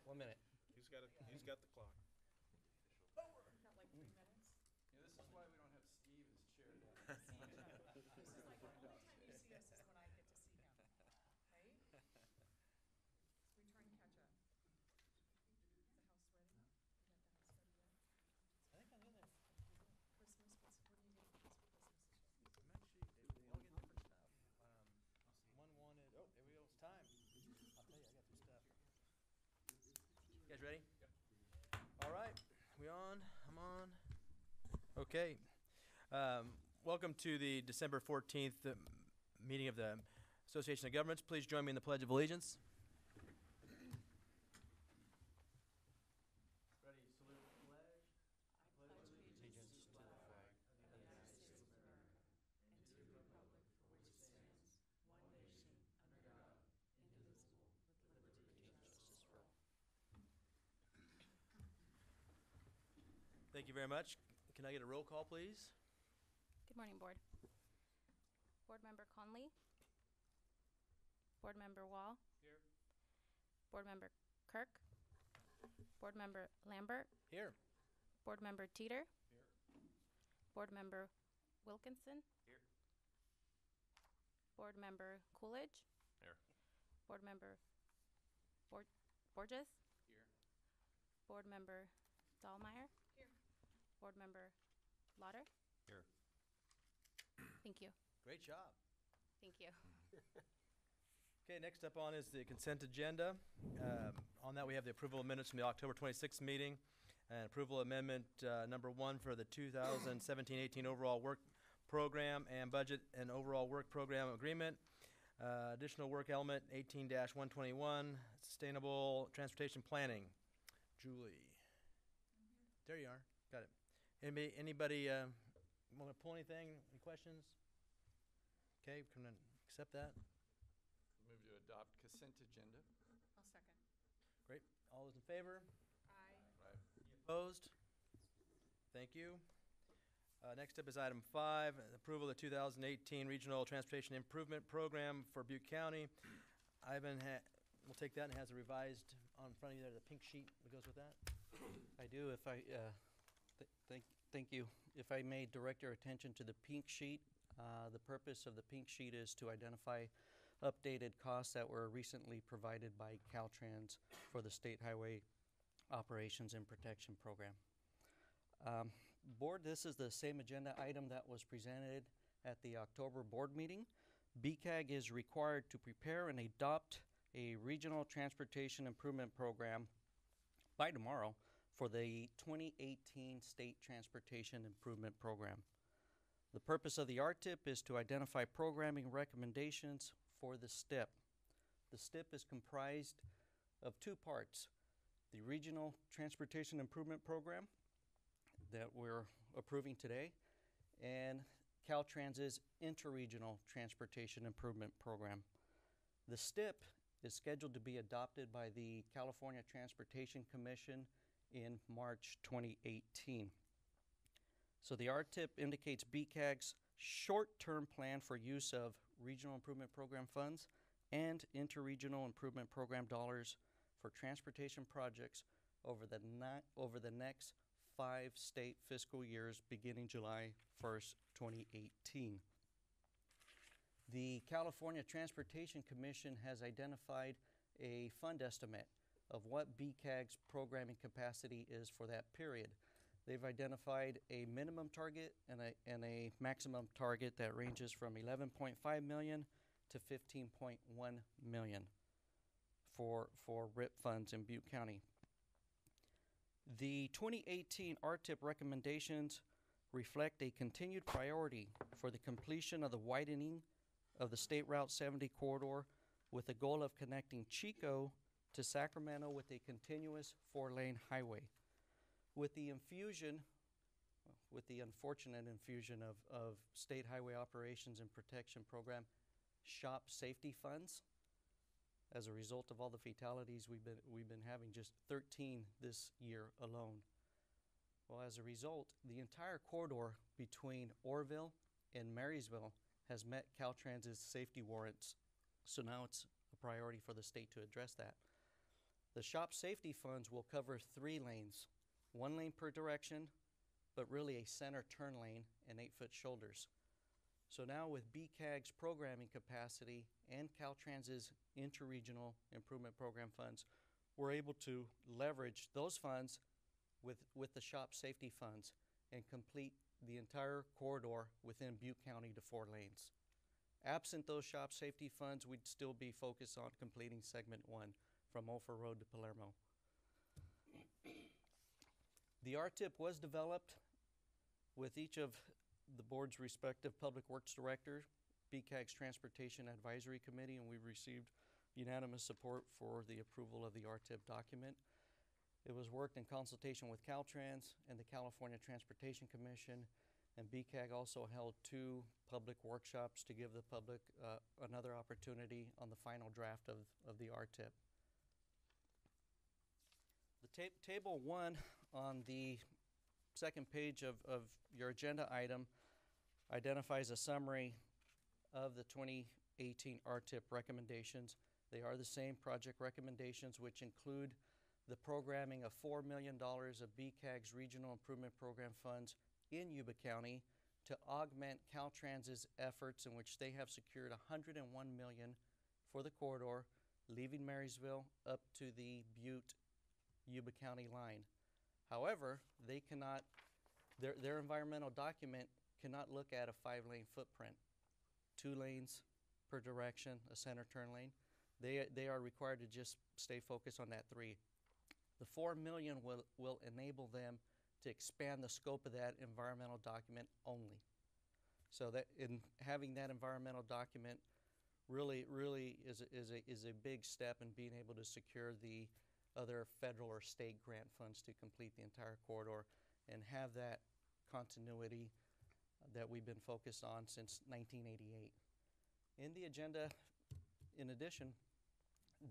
1 minute. He's got the clock. Got like 3 minutes. Yeah, this is why we don't have Steve as chair. This is like the only time you see us is when I get to see him, right? We try and catch up. Is the house ready? You got the house ready yet? I think I'm in there. Christmas, what are you doing for Christmas this year? I'm actually, they all get different stuff. One wanted, oh, there we go, it's time. I'll tell you, I got some stuff. You guys ready? Yep. All right, we on? I'm on. Okay. Welcome to the December 14th meeting of the Association of Governments. Please join me in the Pledge of Allegiance. Ready, salute the flag. I pledge allegiance to the flag of the United States of America and to the republic for which it stands, one nation, under God, indivisible, with liberty and justice for all. Thank you very much. Can I get a roll call, please? Good morning, Board. Board Member Conley. Board Member Wall. Here. Board Member Kirk. Board Member Lambert. Here. Board Member Teeter. Here. Board Member Wilkinson. Here. Board Member Coolidge. Here. Board Member Borges. Here. Board Member Dahlmeyer. Here. Board Member Lauder. Here. Thank you. Great job. Thank you. Okay, next up on is the consent agenda. On that, we have the approval of minutes from the October 26th meeting and approval amendment number 1 for the 2017-18 overall work program and budget and overall work program agreement. Additional work element 18-121, sustainable transportation planning. Julie. There you are. Got it. Anybody want to pull anything? Any questions? Okay, can I accept that? Move to adopt consent agenda. I'll second. Great. All those in favor? Aye. Right. Any opposed? Thank you. Next up is item 5, approval of the 2018 Regional Transportation Improvement Program for Butte County. Ivan will take that and has a revised on front of you there, the pink sheet that goes with that. I do. If I thank you. If I may direct your attention to the pink sheet, the purpose of the pink sheet is to identify updated costs that were recently provided by Caltrans for the State Highway Operations and Protection Program. Board, this is the same agenda item that was presented at the October board meeting. BCAG is required to prepare and adopt a regional transportation improvement program by tomorrow for the 2018 State Transportation Improvement Program. The purpose of the RTIP is to identify programming recommendations for the STIP. The STIP is comprised of 2 parts: the Regional Transportation Improvement Program that we're approving today, and Caltrans's Interregional Transportation Improvement Program. The STIP is scheduled to be adopted by the California Transportation Commission in March 2018. So the RTIP indicates BCAG's short-term plan for use of Regional Improvement Program funds and Interregional Improvement Program dollars for transportation projects over the next 5 state fiscal years beginning July 1st, 2018. The California Transportation Commission has identified a fund estimate of what BCAG's programming capacity is for that period. They've identified a minimum target and a maximum target that ranges from $11.5 million to $15.1 million for RIP funds in Butte County. The 2018 RTIP recommendations reflect a continued priority for the completion of the widening of the State Route 70 corridor with the goal of connecting Chico to Sacramento with a continuous 4-lane highway. With the unfortunate infusion of State Highway Operations and Protection Program shop safety funds, as a result of all the fatalities we've been having, just 13 this year alone. Well, as a result, the entire corridor between Orrville and Marysville has met Caltrans's safety warrants, so now it's a priority for the state to address that. The shop safety funds will cover 3 lanes, 1 lane per direction, but really a center turn lane and 8-foot shoulders. So now with BCAG's programming capacity and Caltrans's interregional improvement program funds, we're able to leverage those funds with the shop safety funds and complete the entire corridor within Butte County to 4 lanes. Absent those shop safety funds, we'd still be focused on completing segment 1 from Ophir Road to Palermo. The RTIP was developed with each of the board's respective public works director, BCAG's Transportation Advisory Committee, and we received unanimous support for the approval of the RTIP document. It was worked in consultation with Caltrans and the California Transportation Commission, and BCAG also held 2 public workshops to give the public another opportunity on the final draft of the RTIP. The table 1 on the second page of your agenda item identifies a summary of the 2018 RTIP recommendations. They are the same project recommendations, which include the programming of $4 million of BCAG's Regional Improvement Program funds in Yuba County to augment Caltrans's efforts, in which they have secured $101 million for the corridor, leaving Marysville up to the Butte-Yuba County line. However, they cannot, their environmental document cannot look at a 5-lane footprint. 2 lanes per direction, a center turn lane. They are required to just stay focused on that 3. The $4 million will enable them to expand the scope of that environmental document only. So that in having that environmental document really is a big step in being able to secure the other federal or state grant funds to complete the entire corridor and have that continuity that we've been focused on since 1988. In the agenda, in addition,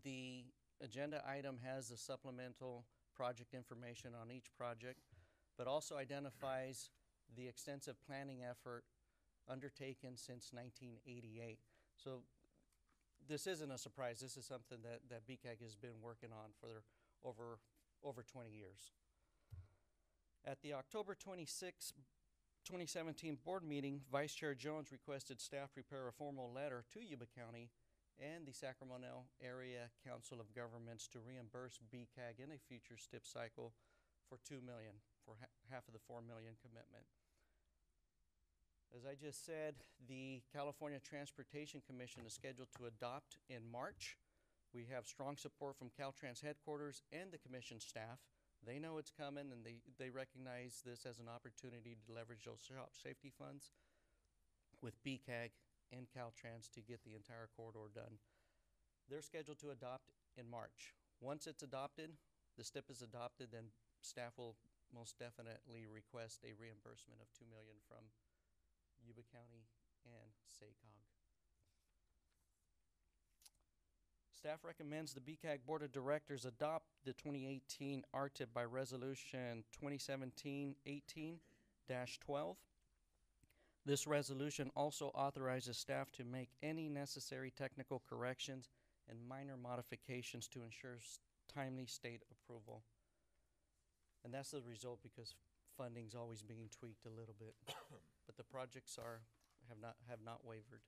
the agenda item has the supplemental project information on each project, but also identifies the extensive planning effort undertaken since 1988. So this isn't a surprise. This is something that BCAG has been working on for over 20 years. At the October 26, 2017 board meeting, Vice Chair Jones requested staff prepare a formal letter to Yuba County and the Sacramento Area Council of Governments to reimburse BCAG in a future STIP cycle for $2 million, for half of the $4 million commitment. As I just said, the California Transportation Commission is scheduled to adopt in March. We have strong support from Caltrans headquarters and the commission staff. They know it's coming, and they recognize this as an opportunity to leverage those shop safety funds with BCAG and Caltrans to get the entire corridor done. They're scheduled to adopt in March. Once it's adopted, the STIP is adopted, then staff will most definitely request a reimbursement of $2 million from Yuba County and SACOG. Staff recommends the BCAG Board of Directors adopt the 2018 RTIP by Resolution 2017-18-12. This resolution also authorizes staff to make any necessary technical corrections and minor modifications to ensure timely state approval. And that's the result because funding's always being tweaked a little bit. But the projects have not wavered.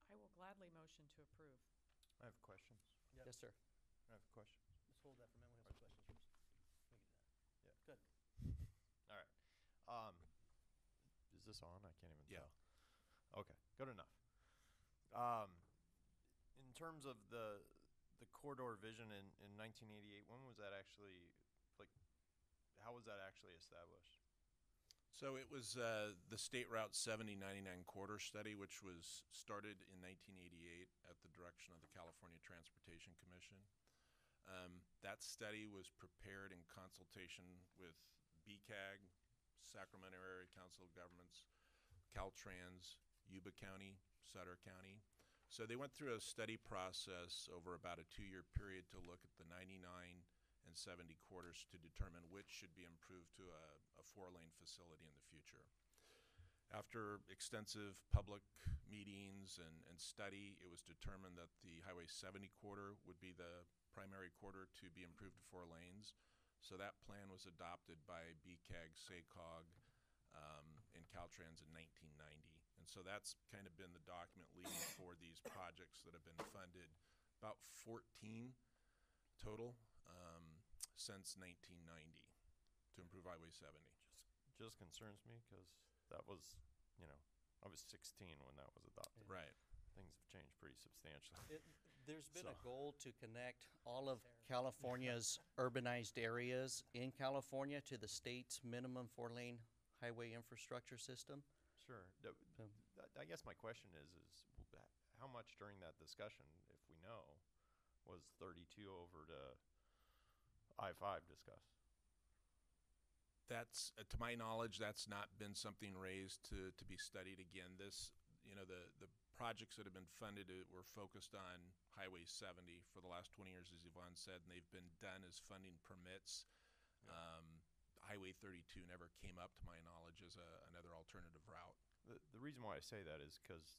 I will gladly motion to approve. I have questions. Yep. Yes, sir. I have questions. Let's hold that for a minute. We have some questions first. We can do that. Yeah. Good. All right. Is this on? I can't even tell. Okay, good enough. In terms of the corridor vision in 1988, when was that actually, like, how was that actually established? So it was the State Route 7099 corridor study, which was started in 1988 at the direction of the California Transportation Commission. That study was prepared in consultation with BCAG, Sacramento Area Council of Governments, Caltrans, Yuba County, Sutter County. So they went through a study process over about a 2-year period to look at the 99 and 70 quarters to determine which should be improved to a 4-lane facility in the future. After extensive public meetings and study, it was determined that the Highway 70 corridor would be the primary corridor to be improved to 4 lanes. So that plan was adopted by BCAG, SACOG, and Caltrans in 1990. And so that's kind of been the document leading for these projects that have been funded, about 14 total since 1990 to improve Highway 70. Just concerns me because that was, I was 16 when that was adopted. Right. Things have changed pretty substantially. There's been a So- goal to connect all of California's urbanized areas in California to the state's minimum 4-lane highway infrastructure system. Sure. Um, I guess my question is how much during that discussion, if we know, was 32 over to I-5 discussed? That's, to my knowledge, that's not been something raised to be studied again. This, the projects that have been funded were focused on Highway 70 for the last 20 years, as Yvonne said, and they've been done as funding permits. Highway 32 never came up, to my knowledge, as another alternative route. The reason why I say that is because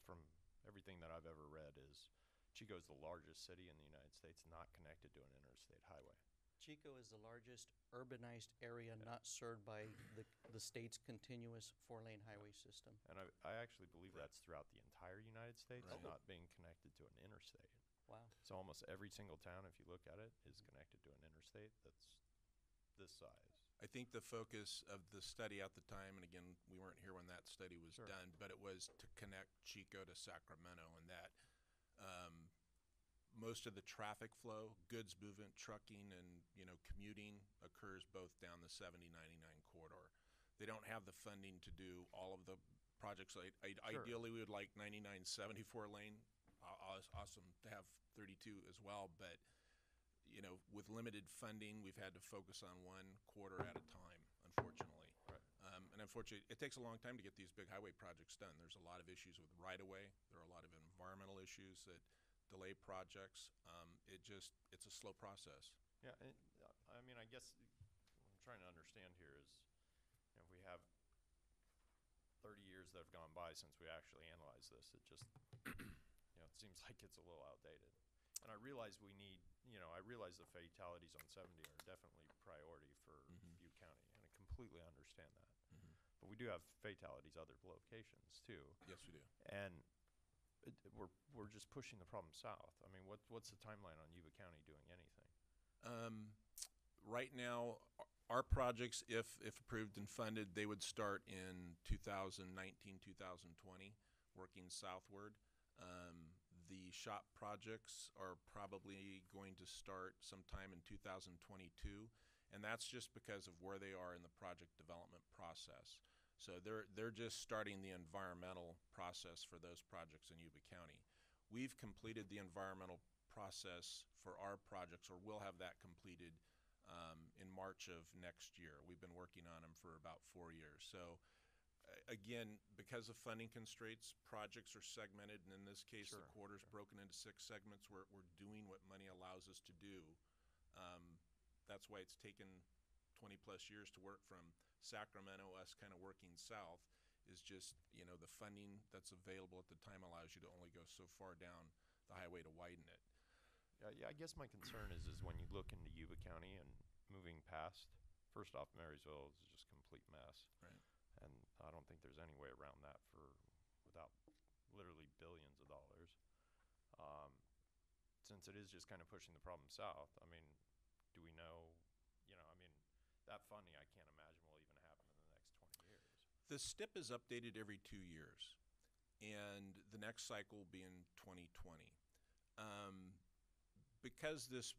from everything that I've ever read is Chico's the largest city in the United States not connected to an interstate highway. Chico is the largest urbanized area not served by the state's continuous 4-lane highway system. And I actually believe that's throughout the entire United States, Right. not being connected to an interstate. Wow. So almost every single town, if you look at it, is connected to an interstate that's this size. I think the focus of the study at the time, and again, we weren't here when that study was Sure. done, but it was to connect Chico to Sacramento, and that most of the traffic flow, goods movement, trucking, and commuting occurs both down the 70-99 corridor. They don't have the funding to do all of the projects. Ideally, we would like 99, 74 lane. Awesome to have 32 as well, but with limited funding, we've had to focus on one quarter at a time, unfortunately. Right. And unfortunately, it takes a long time to get these big highway projects done. There's a lot of issues with right-of-way. There are a lot of environmental issues that delay projects. It's a slow process. Yeah, and, I guess what I'm trying to understand here is, if we have 30 years that have gone by since we actually analyzed this, it just, it seems like it's a little outdated. And I realize I realize the fatalities on 70 are definitely priority for Butte County, and I completely understand that. But we do have fatalities other locations too. Yes, we do. And we're just pushing the problem south. I mean, what's the timeline on Yuba County doing anything? Right now, our projects, if approved and funded, they would start in 2019, 2020, working southward. The shop projects are probably going to start sometime in 2022, and that's just because of where they are in the project development process. So they're just starting the environmental process for those projects in Yuba County. We've completed the environmental process for our projects, or we'll have that completed in March of next year. We've been working on them for about 4 years. So again, because of funding constraints, projects are segmented, and in this case, the quarter's broken into 6 segments. We're doing what money allows us to do. That's why it's taken 20 plus years to work from Sacramento, us kind of working south, is just, the funding that's available at the time allows you to only go so far down the highway to widen it. Yeah, I guess my concern is when you look into Yuba County and moving past, first off, Marysville is just a complete mess. Right. And I don't think there's any way around that without literally billions of dollars. Since it is just kind of pushing the problem south, do we know, that funding I can't imagine will even happen in the next 20 years. The STIP is updated every 2 years, and the next cycle will be in 2020. Because this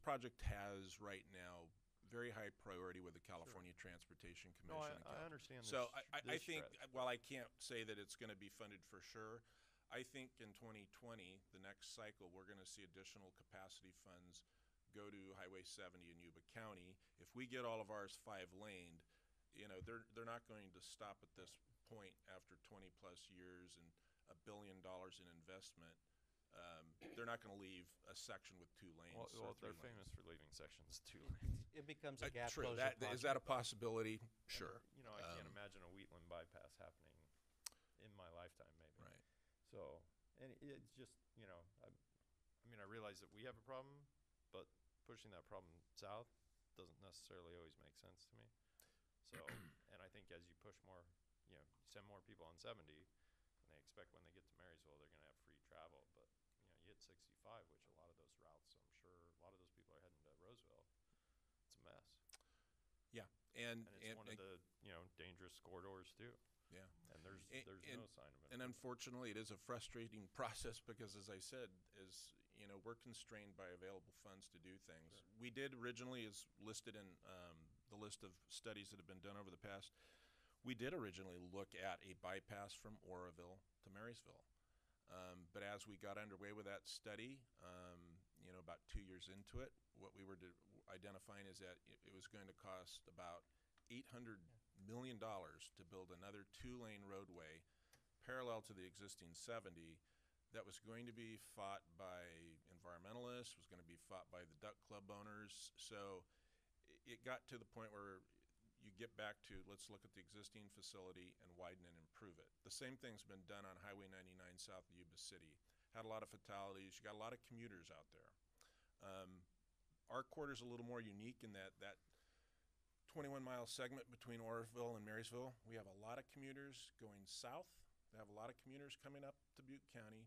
project has right now very high priority with the California Transportation Commission. No, I understand this. So I think, stretch. while I can't say that it's going to be funded for sure, I think in 2020, the next cycle, we're going to see additional capacity funds go to Highway 70 in Yuba County. If we get all of ours 5-laned, they're not going to stop at this point after 20 plus years and $1 billion in investment They're not going to leave a section with 2 lanes. Well, or they're 3 famous lanes. for leaving sections 2 lanes. It becomes a gap True. closure Is that a project. possibility? Sure. You know, I can't imagine a Wheatland bypass happening in my lifetime, maybe. Right. So, and it's just, you know, I mean, I realize that we have a problem, but pushing that problem south doesn't necessarily always make sense to me. So, and I think as you push more, you know, you send more people on 70, and they expect when they get to Marysville, they're going to have free travel. But, you know, you hit 65, which a lot of those routes, I'm sure a lot of those people are heading to Roseville. It's a mess. Yeah. And it's one of the, you know, dangerous corridors too. Yeah. And there's no sign of it. And unfortunately, it is a frustrating process because, as I said, you know, we're constrained by available funds to do things. Sure. We did originally, as listed in the list of studies that have been done over the past, we did originally look at a bypass from Oroville to Marysville. But as we got underway with that study, you know, about 2 years into it, what we were identifying is that it was going to cost about $800 million to build another 2-lane roadway parallel to the existing 70 that was going to be fought by environmentalists, was going to be fought by the duck club owners. So it got to the point where you get back to, let's look at the existing facility and widen and improve it. The same thing's been done on Highway 99 south of Yuba City. Had a lot of fatalities. You got a lot of commuters out there. Our corridor's a little more unique in that 21-mile segment between Oroville and Marysville, we have a lot of commuters going south. We have a lot of commuters coming up to Butte County.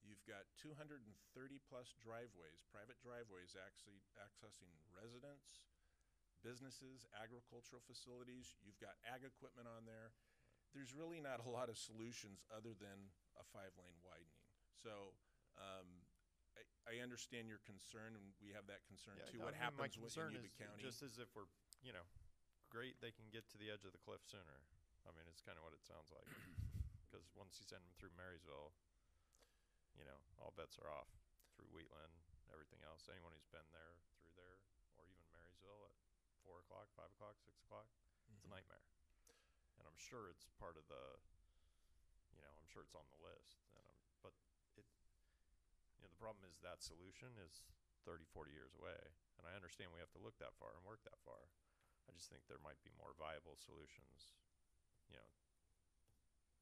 You've got 230-plus driveways, private driveways, actually accessing residents, businesses, agricultural facilities. You've got ag equipment on there. There's really not a lot of solutions other than a 5-lane widening. So I understand your concern, and we have that concern too. What happens in Yuba County? Just as if we're, you know, great, they can get to the edge of the cliff sooner. I mean, it's kind of what it sounds like. Because once you send them through Marysville, you know, all bets are off through Wheatland, everything else. Anyone who's been there, through there, or even Marysville at 4 o'clock, 5 o'clock, 6 o'clock, it's a nightmare. And I'm sure it's part of the, you know, I'm sure it's on the list. But it, you know, the problem is that solution is 30, 40 years away. And I understand we have to look that far and work that far. I just think there might be more viable solutions, you know,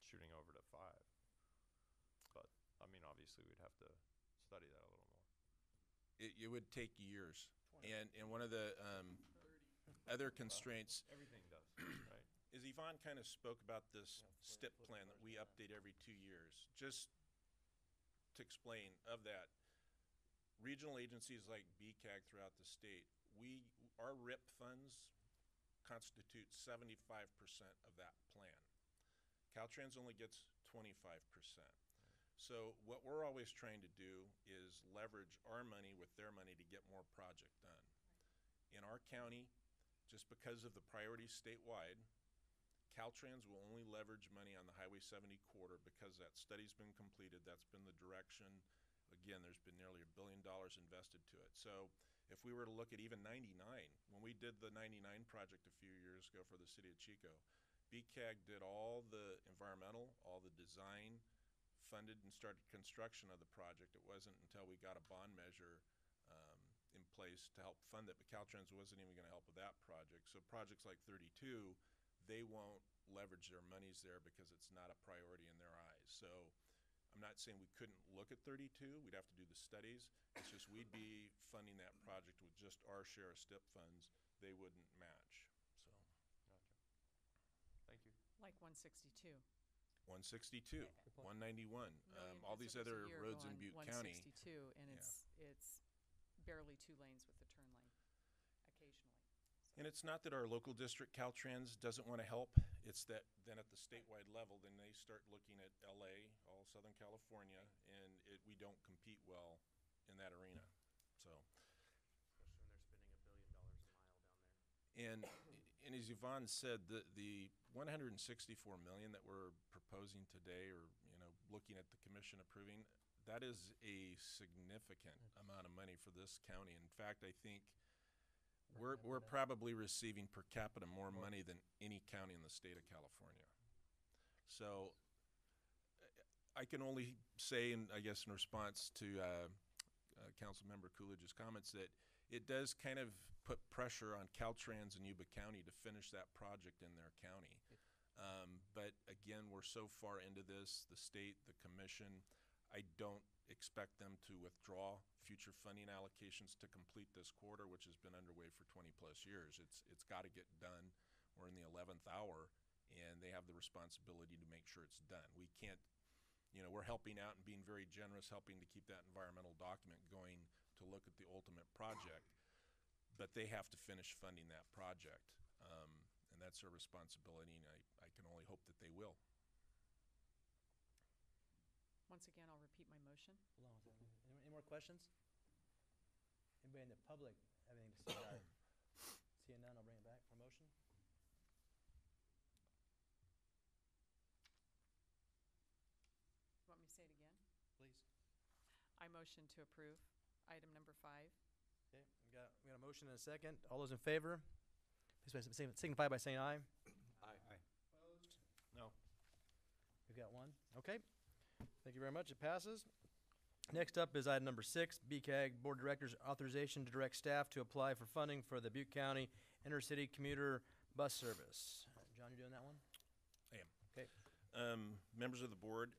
shooting over to 5. But, I mean, obviously we'd have to study that a little more. It would take years. And one of the other constraints Everything does, right? is Yvonne kind of spoke about this STIP plan that we update every 2 years. Just to explain, of that, regional agencies like BCAG throughout the state, our RIP funds constitute 75% of that plan. Caltrans only gets 25%. So what we're always trying to do is leverage our money with their money to get more project done. In our county, just because of the priorities statewide, Caltrans will only leverage money on the Highway 70 corridor because that study's been completed. That's been the direction. Again, there's been nearly $1 billion invested to it. So if we were to look at even 99, when we did the 99 project a few years ago for the city of Chico, BCAG did all the environmental, all the design, funded and started construction of the project. It wasn't until we got a bond measure in place to help fund it, but Caltrans wasn't even going to help with that project. So projects like 32, they won't leverage their monies there because it's not a priority in their eyes. So I'm not saying we couldn't look at 32. We'd have to do the studies. It's just we'd be funding that project with just our share of STIP funds. They wouldn't match. So, Gotcha. Thank you. Like 162. 162, 191, Million all these visitors a other year roads go in on Butte County. 162, and Yeah. it's barely 2 lanes with the turn lane occasionally. And it's not that our local district, Caltrans, doesn't want to help. It's that then at the statewide level, then they start looking at LA, all Southern California, and we don't compete well in that arena. So, Especially when they're spending $1 billion a mile down there. and as Yvonne said, the 164 million that we're proposing today, or looking at the commission approving, that is a significant amount of money for this county. In fact, I think we're probably receiving per capita more money than any county in the state of California. So I can only say, in, I guess, in response to Councilmember Coolidge's comments, that it does kind of put pressure on Caltrans and Yuba County to finish that project in their county. But again, we're so far into this, the state, the commission, I don't expect them to withdraw future funding allocations to complete this quarter, which has been underway for 20 plus years. It's got to get done. We're in the 11th hour, and they have the responsibility to make sure it's done. We can't, we're helping out and being very generous, helping to keep that environmental document going to look at the ultimate project, but they have to finish funding that project. And that's their responsibility, and I can only hope that they will. Once again, I'll repeat my motion. Hold on a second. Any more questions? Anybody in the public have anything to say about it? Seeing none, I'll bring it back for motion. You want me to say it again? Please. I motion to approve item number 5. Okay, we got a motion and a second. All those in favor, please signify by saying aye. Aye. Opposed? No. We've got one. Okay. Thank you very much. It passes. Next up is item number 6, BCAG Board of Directors authorization to direct staff to apply for funding for the Butte County Intercity Commuter Bus Service. John, you doing that one? I am. Okay. Members of the board,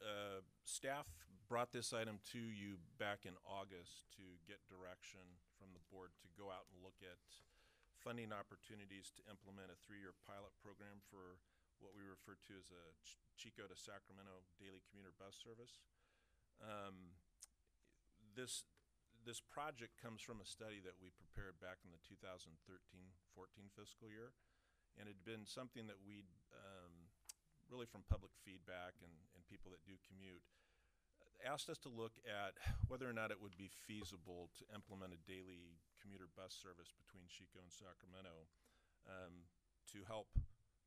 staff brought this item to you back in August to get direction from the board to go out and look at funding opportunities to implement a 3-year pilot program for what we refer to as a Chico to Sacramento daily commuter bus service. This project comes from a study that we prepared back in the 2013-14 fiscal year, and it had been something that we'd really from public feedback and people that do commute asked us to look at whether or not it would be feasible to implement a daily commuter bus service between Chico and Sacramento to help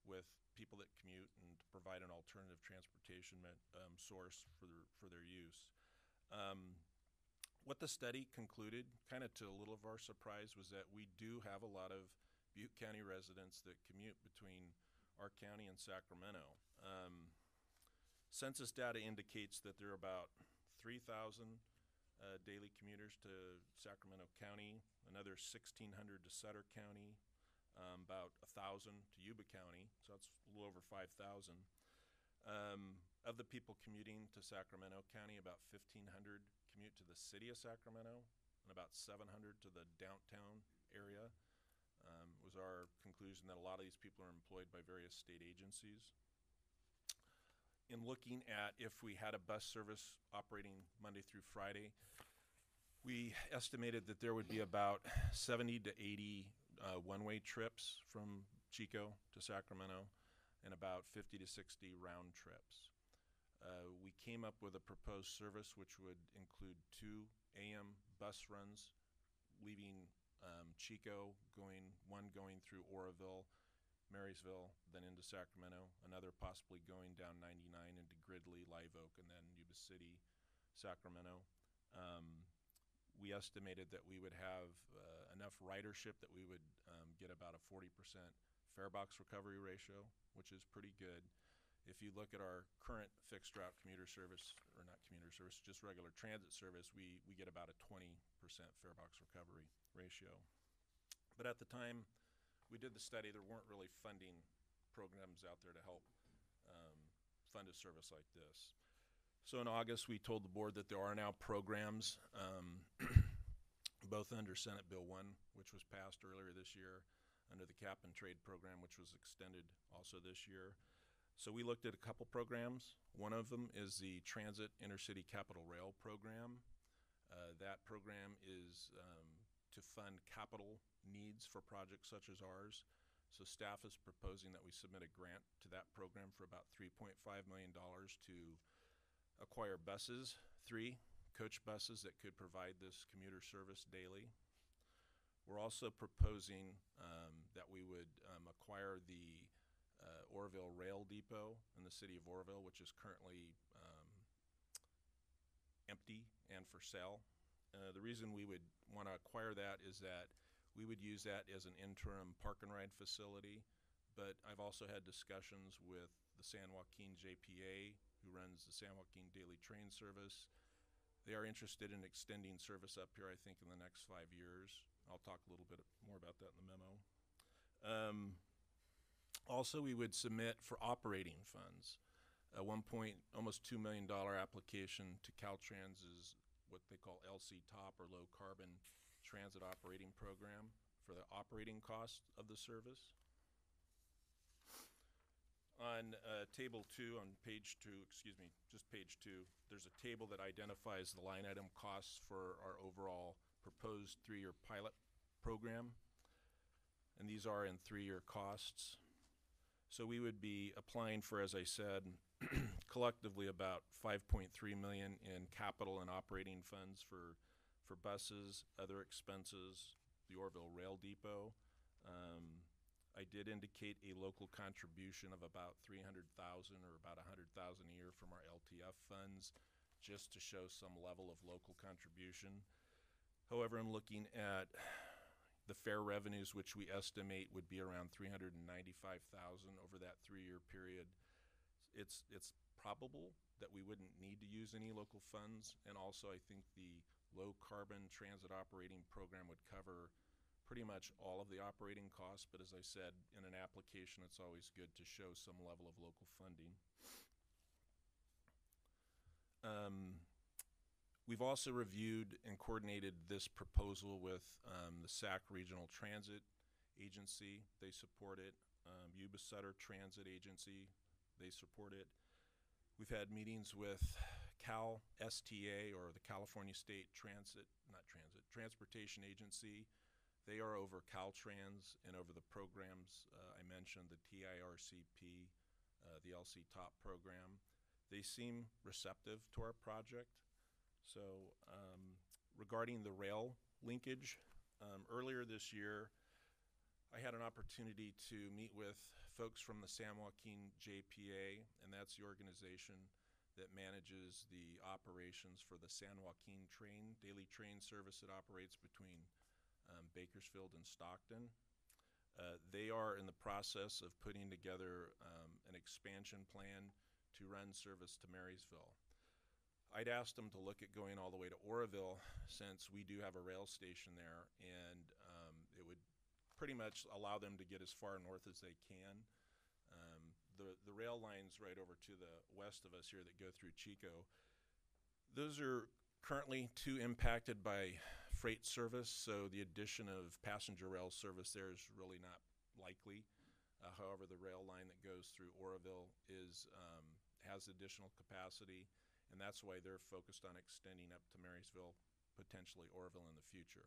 with people that commute and to provide an alternative transportation source for their use. What the study concluded, kind of to a little of our surprise, was that we do have a lot of Butte County residents that commute between our county and Sacramento. Census data indicates that there are about 3,000 daily commuters to Sacramento County, another 1,600 to Sutter County, about 1,000 to Yuba County, so that's a little over 5,000. Of the people commuting to Sacramento County, about 1,500 commute to the city of Sacramento, and about 700 to the downtown area. Was our conclusion that a lot of these people are employed by various state agencies. In looking at if we had a bus service operating Monday through Friday, we estimated that there would be about 70 to 80 one-way trips from Chico to Sacramento and about 50 to 60 round trips. We came up with a proposed service which would include 2 AM bus runs leaving Chico, one going through Oroville, Marysville, then into Sacramento, another possibly going down 99 into Gridley, Live Oak, and then Yuba City, Sacramento. We estimated that we would have enough ridership that we would get about a 40% fare box recovery ratio, which is pretty good. If you look at our current fixed route commuter service, or not commuter service, just regular transit service, we get about a 20% fare box recovery ratio. But at the time we did the study, there weren't really funding programs out there to help fund a service like this. So in August, we told the board that there are now programs, both under Senate Bill 1, which was passed earlier this year, under the Cap and Trade program, which was extended also this year. So we looked at a couple programs. One of them is the Transit Intercity Capital Rail program. That program is to fund capital needs for projects such as ours. So staff is proposing that we submit a grant to that program for about $3.5 million to acquire buses, 3 coach buses that could provide this commuter service daily. We're also proposing that we would acquire the Oroville Rail Depot in the city of Oroville, which is currently empty and for sale. The reason we would want to acquire that is that we would use that as an interim park and ride facility, but I've also had discussions with the San Joaquin JPA who runs the San Joaquin daily train service. They are interested in extending service up here, I think, in the next 5 years. I'll talk a little bit more about that in the memo. Also, we would submit for operating funds a almost $2 million application to Caltrans's what they call LC TOP, or Low Carbon Transit Operating Program, for the operating cost of the service. On table 2, on page 2, just page 2, there's a table that identifies the line item costs for our overall proposed 3-year pilot program. And these are in 3-year costs. So we would be applying for, as I said, collectively about $5.3 million in capital and operating funds for buses, other expenses, the Orville Rail Depot. I did indicate a local contribution of about $300,000 or about $100,000 a year from our LTF funds, just to show some level of local contribution. However, I'm looking at the fare revenues, which we estimate would be around $395,000 over that 3-year period. It's probable that we wouldn't need to use any local funds, and also I think the low carbon transit operating program would cover pretty much all of the operating costs, but as I said, in an application it's always good to show some level of local funding. We've also reviewed and coordinated this proposal with the SAC Regional Transit Agency. They support it. Yuba Sutter Transit Agency, they support it. We've had meetings with Cal STA, or the California State Transportation Agency. They are over Caltrans and over the programs I mentioned, the TIRCP, the LC TOP program. They seem receptive to our project. So regarding the rail linkage, earlier this year, I had an opportunity to meet with folks from the San Joaquin JPA, and that's the organization that manages the operations for the San Joaquin daily train service that operates between Bakersfield and Stockton. They are in the process of putting together an expansion plan to run service to Marysville. I'd asked them to look at going all the way to Oroville, since we do have a rail station there, and it would pretty much allow them to get as far north as they can. The rail lines right over to the west of us here that go through Chico, those are currently too impacted by freight service, so the addition of passenger rail service there is really not likely. However, the rail line that goes through Oroville has additional capacity, and that's why they're focused on extending up to Marysville, potentially Oroville in the future.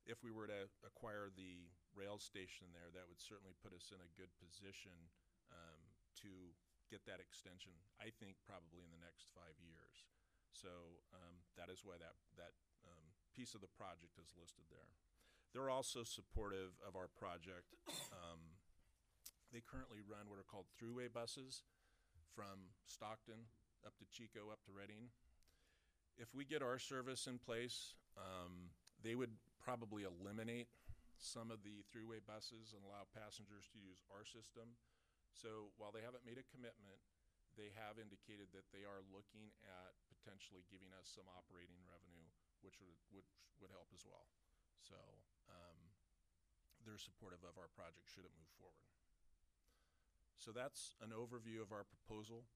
If we were to acquire the rail station there, that would certainly put us in a good position to get that extension, I think probably in the next 5 years. So that is why that piece of the project is listed there. They're also supportive of our project. They currently run what are called throughway buses from Stockton up to Chico, up to Redding. If we get our service in place, they would probably eliminate some of the throughway buses and allow passengers to use our system. So while they haven't made a commitment, they have indicated that they are looking at potentially giving us some operating revenue, which would help as well. So they're supportive of our project should it move forward. So that's an overview of our proposal.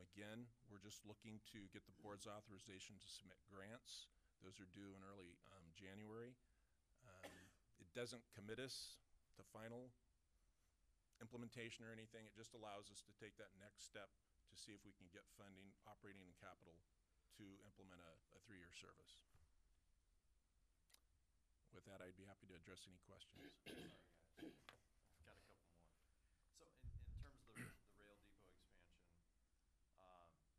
Again, we're just looking to get the board's authorization to submit grants. Those are due in early January. It doesn't commit us to final implementation or anything. It just allows us to take that next step to see if we can get funding, operating, and capital to implement a 3-year service. With that, I'd be happy to address any questions. Sorry, guys. I've got a couple more. So in terms of the rail depot expansion, so it would be an outright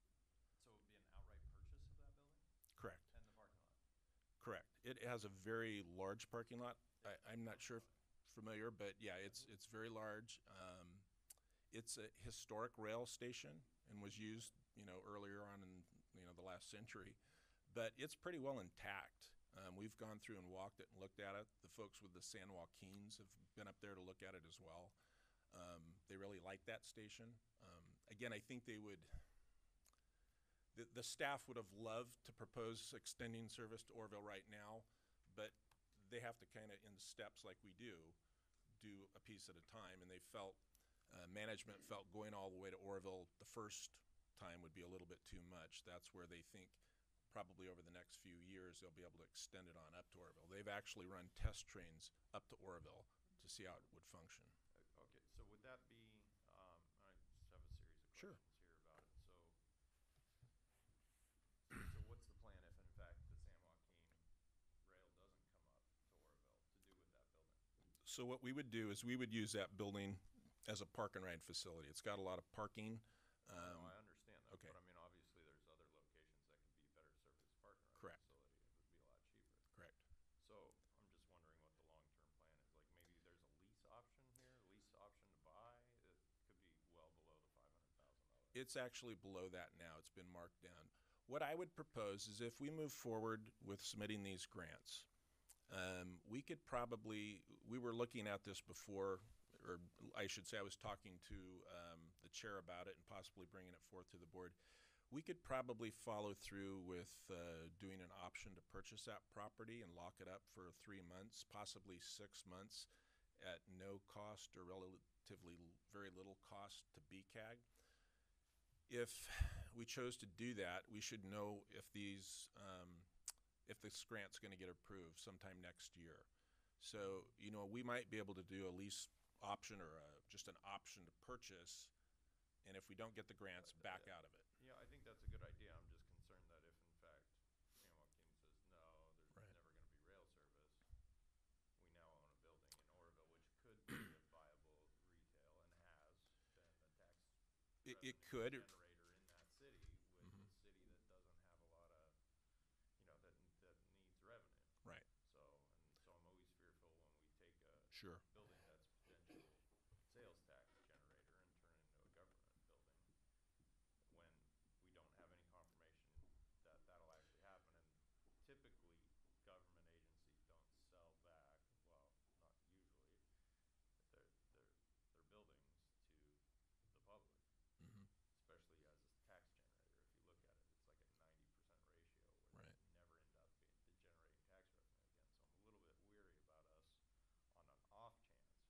purchase of that building Correct. and the parking lot? Correct. It has a very large parking lot. I'm not sure if familiar, but yeah, it's very large. It's a historic rail station and was used, earlier on in, the last century, but it's pretty well intact. We've gone through and walked it and looked at it. The folks with the San Joaquins have been up there to look at it as well. They really like that station. again, I think they would, the staff would have loved to propose extending service to Orville right now, but they have to kind of, in steps like we do a piece at a time, and they felt, management felt going all the way to Orville the first time would be a little bit too much. That's where they think probably over the next few years they'll be able to extend it on up to Orville. They've actually run test trains up to Orville to see how it would function. Okay, so would that be, I just have a series of Sure. questions here about it. So what's the plan if in fact the San Joaquin rail doesn't come up to Orville to do with that building? So what we would do is we would use that building as a park and ride facility. It's got a lot of parking. No, I understand that, okay. but I mean, obviously there's other locations that could be better served as park and ride Correct. facility. It would be a lot cheaper. Correct. So I'm just wondering what the long-term plan is. Like maybe there's a lease option here, a lease option to buy. It could be well below the $500,000. It's actually below that now. It's been marked down. What I would propose is if we move forward with submitting these grants, we could probably, we were looking at this before, or I should say I was talking to the chair about it and possibly bringing it forth to the board. We could probably follow through with doing an option to purchase that property and lock it up for 3 months, possibly 6 months at no cost or relatively very little cost to BCAG. If we chose to do that, we should know if these, if this grant's going to get approved sometime next year. So, you know, we might be able to do a lease option or just an option to purchase, and if we don't get the grants, back out of it. Yeah, I think that's a good idea. I'm just concerned that if in fact San Joaquin says no, there's Right. never going to be rail service, we now own a building in Orville, which could be a viable retail and has been a tax It could. generator in that city with Mhm. a city that doesn't have a lot of, you know, that needs revenue. Right. So I'm always fearful when we take a Sure. building that's potential sales tax generator and turn it into a government building when we don't have any confirmation that that'll actually happen. And typically, government agencies don't sell back, well, not usually, their buildings to the public, Mhm. especially as a tax generator. If you look at it, it's like a 90% ratio where Right. you never end up generating tax revenue again. So I'm a little bit weary about us on an off chance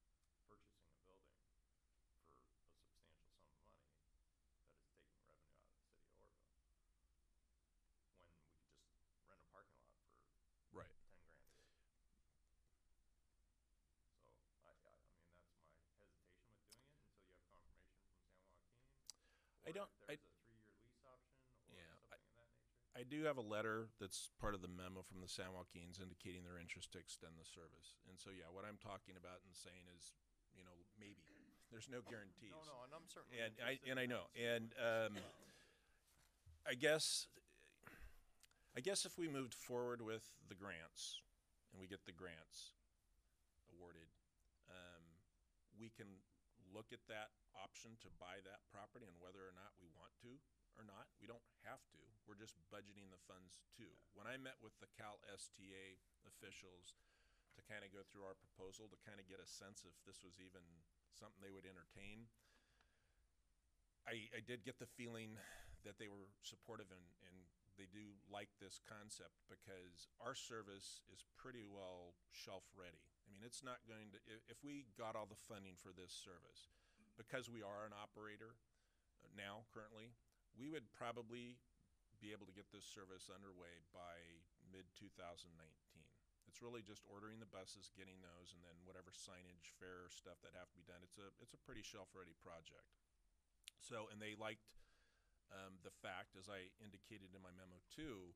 purchasing a building for a substantial sum of money that is taking revenue out of the city of Orville when we could just rent a parking lot for Right. 10 grand a year. So I mean, that's my hesitation with doing it until you have confirmation from San Joaquin. I don't- Or if there's a 3-year lease option or Yeah, something of that nature. I do have a letter that's part of the memo from the San Joaquins indicating their interest to extend the service. And so, yeah, what I'm talking about and saying is, you know, maybe. There's no guarantees. No, and I'm certainly And interested I in know, that, see and what this is about. I guess if we moved forward with the grants and we get the grants awarded, we can look at that option to buy that property and whether or not we want to or not. We don't have to. We're just budgeting the funds to. When I met with the Cal STA officials to kind of go through our proposal to kind of get a sense if this was even something they would entertain, I did get the feeling that they were supportive and they do like this concept because our service is pretty well shelf ready. I mean, it's not going to, if we got all the funding for this service, because we are an operator now currently, we would probably be able to get this service underway by mid-2019. It's really just ordering the buses, getting those, and then whatever signage, fare stuff that have to be done. It's a pretty shelf-ready project. So, and they liked the fact, as I indicated in my memo too,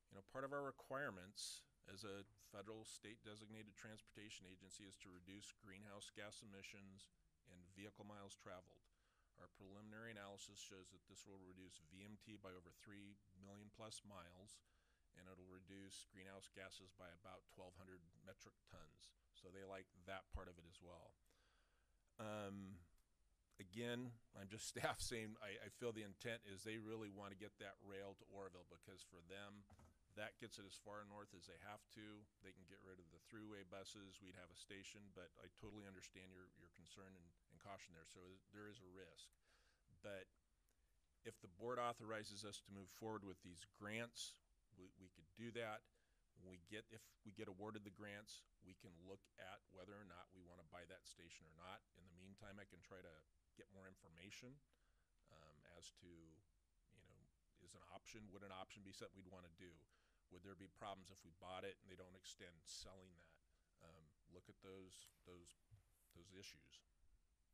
you know, part of our requirements as a federal state designated transportation agency is to reduce greenhouse gas emissions and vehicle miles traveled. Our preliminary analysis shows that this will reduce VMT by over 3 million plus miles, and it'll reduce greenhouse gases by about 1,200 metric tons. So they like that part of it as well. Again, I'm just staff saying I feel the intent is they really want to get that rail to Orville because for them, that gets it as far north as they have to. They can get rid of the throughway buses. We'd have a station, but I totally understand your concern and caution there. So there is a risk. But If the board authorizes us to move forward with these grants, we could do that. If we get awarded the grants, we can look at whether or not we want to buy that station or not. In the meantime, I can try to get more information as to, would an option be something we'd want to do? Would there be problems if we bought it and they don't extend selling that? Look at those issues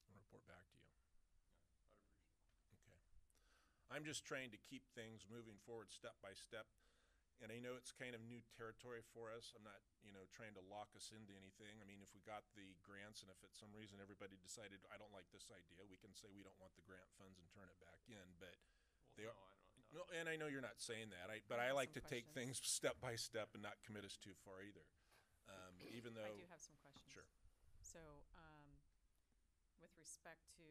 and report back to you. I'd appreciate it. Okay. I'm just trying to keep things moving forward step by step. And I know it's kind of new territory for us. I'm not, trying to lock us into anything. I mean, if we got the grants and if at some reason everybody decided, I don't like this idea, we can say we don't want the grant funds and turn it back in. But they are, no, and I know you're not saying that. But I have like to some take things questions. step by step and not commit us too far either. Even though, I do have some questions. Sure. So, with respect to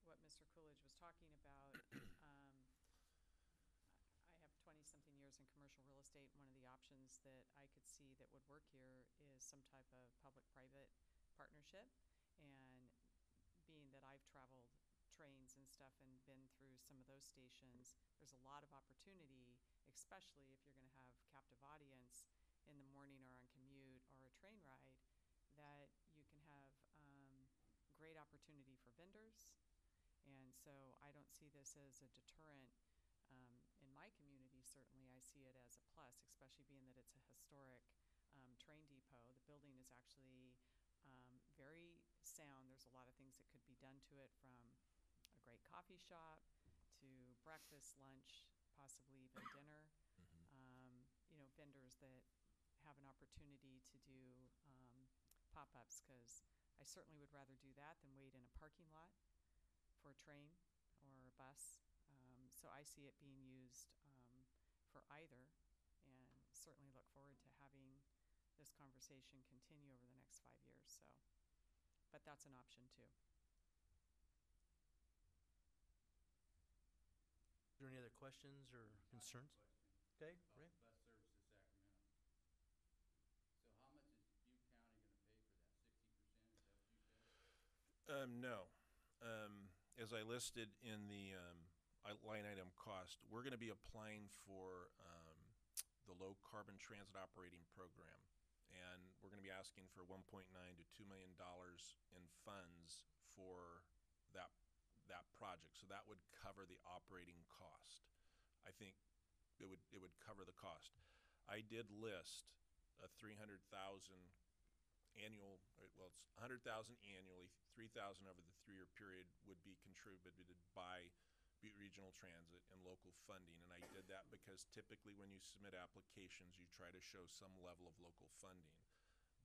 what Mr. Coolidge was talking about, I have 20-something years in commercial real estate. One of the options that I could see that would work here is some type of public-private partnership. And being that I've traveled trains and stuff and been through some of those stations, there's a lot of opportunity, especially if you're going to have captive audience in the morning or on commute or a train ride, that you can have great opportunity for vendors. And so I don't see this as a deterrent. In my community, certainly, I see it as a plus, especially being that it's a historic train depot. The building is actually very sound. There's a lot of things that could be done to it, from a great coffee shop to breakfast, lunch, possibly even dinner. Vendors that have an opportunity to do pop-ups, because I certainly would rather do that than wait in a parking lot for a train or a bus. So I see it being used for either, and certainly look forward to having this conversation continue over the next 5 years. So, but that's an option too. Is there any other questions or concerns? Okay, Ray? Bus service to Sacramento. So how much is Butte County gonna pay for that? 60%, is that what you said? No. As I listed in the line item cost, we're going to be applying for the low carbon transit operating program, and we're going to be asking for 1.9 to $2 million in funds for that project. So that would cover the operating cost. I think it would cover the cost. I did list a 300,000 annual. Well, it's 100,000 annually. 3,000 over the 3-year period would be contributed by Butte Regional Transit and local funding. And I did that because typically when you submit applications, you try to show some level of local funding.